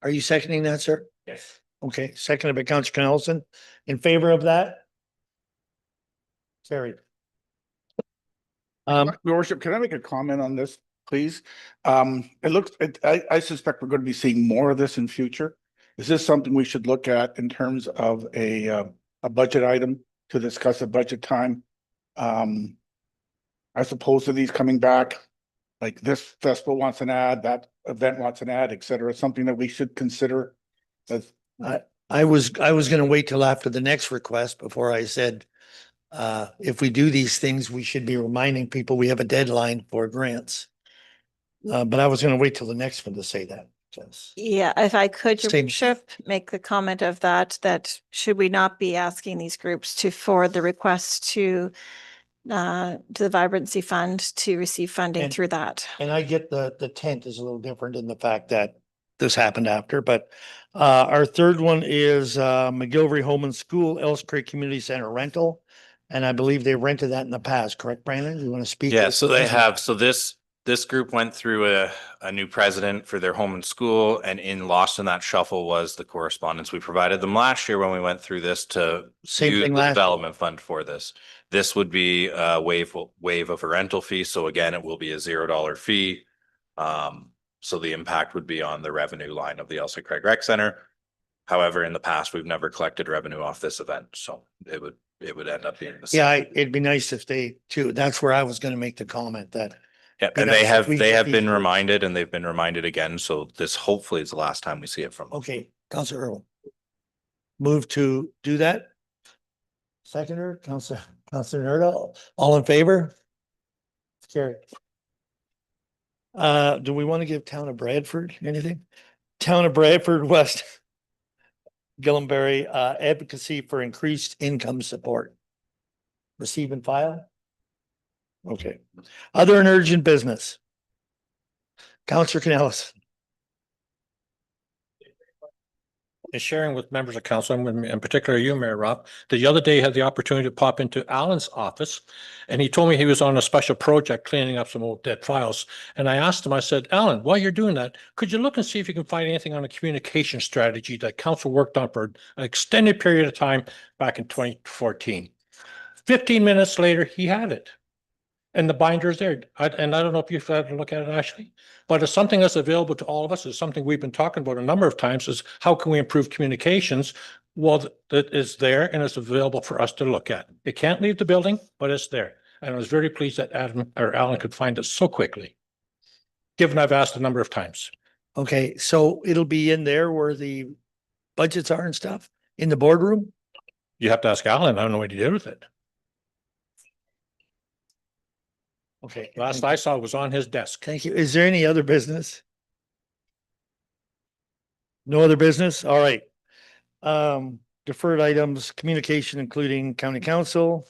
Are you seconding that, sir? Yes. Okay, seconded by Councilor Nelson. In favor of that? Carried. Your worship, can I make a comment on this, please? I suspect we're going to be seeing more of this in future. Is this something we should look at in terms of a budget item to discuss at budget time? As opposed to these coming back, like this festival wants an ad, that event wants an ad, et cetera, something that we should consider as. I was gonna wait till after the next request before I said, if we do these things, we should be reminding people we have a deadline for grants. But I was gonna wait till the next one to say that. Yes. Yeah, if I could, your Same. worship, make the comment of that should we not be asking these groups to forward the request to the Vibrancy Fund to receive funding through that? And I get the tent is a little different in the fact that this happened after, but our third one is McGilvery Home and School, Ellis Creek Community Center rental. And I believe they rented that in the past, correct, Brandon? You want to speak? Yeah, to- so they have, so this group went through a new president for their home and school, and lost in that shuffle was the correspondence we provided them last year when we went through this to Same use thing the last year. development fund for this. This would be a waive of a rental fee, so again, it will be a $0 fee. So the impact would be on the revenue line of the Elsa Craig Rec Center. However, in the past, we've never collected revenue off this event, so it would end up being the same. Yeah, it'd be nice if they too. That's where I was gonna make the comment that. Yeah, be and they nice if we they get have these been groups. reminded and they've been reminded again, so this hopefully is the last time we see it from them. Okay, Counselor Earl. Move to do that. Seconder, Counselor Nerdall, all in favor? Carry. Do we want to give Town of Bradford anything? Town of Bradford West. Gillenberry, advocacy for increased income support. Receive and file? Okay. Other and urgent business. Counselor Canellis. And sharing with members of council, and in particular you, Mayor Rob, the other day had the opportunity to pop into Alan's office. And he told me he was on a special project cleaning up some old dead files. And I asked him, I said, Alan, while you're doing that, could you look and see if you can find anything on a communication strategy that council worked on for an extended period of time back in 2014? 15 minutes later, he had it. And the binder is there. And I don't know if you've had a look at it, Ashley, but it's something that's available to all of us. It's something we've been talking about a number of times, is how can we improve communications? Well, that is there and it's available for us to look at. It can't leave the building, but it's there. And I was very pleased that Alan could find it so quickly, given I've asked a number of times. Okay, so it'll be in there where the budgets are and stuff in the boardroom? You have to ask Alan. I don't know what he did with it. Okay. Last I saw it was on his desk. Thank you. Is there any other business? No other business? All right. Deferred items, communication, including county council,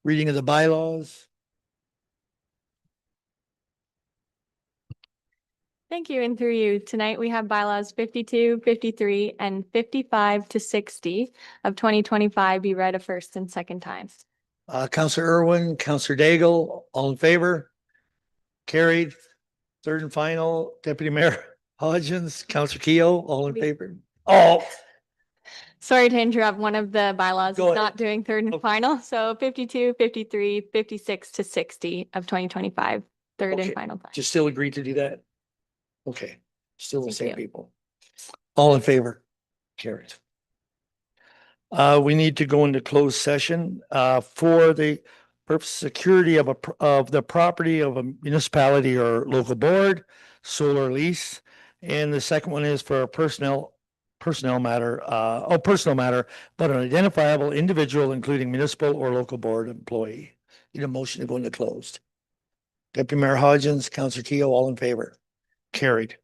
reading of the bylaws. Thank you. And through you, tonight we have bylaws 52, 53, and 55 to 60 of 2025 be read a first and second time. Counselor Irwin, Counselor Daigle, all in favor? Carried. Third and final, Deputy Mayor Hodgins, Counselor Keough, all in favor? Oh, Sorry to interrupt. One of the bylaws Go is ahead. not doing third and final. So 52, 53, 56 to 60 of 2025, third Okay. and final time. just still agree to do that? Okay, still the Thank same you. people. All in favor? Carried. We need to go into closed session, for the purpose security of of the property of a municipality or local board, solar lease. And the second one is for a personal matter, but an identifiable individual, including municipal or local board employee. Need a motion to go into closed. Deputy Mayor Hodgins, Counselor Keough, all in favor? Carried.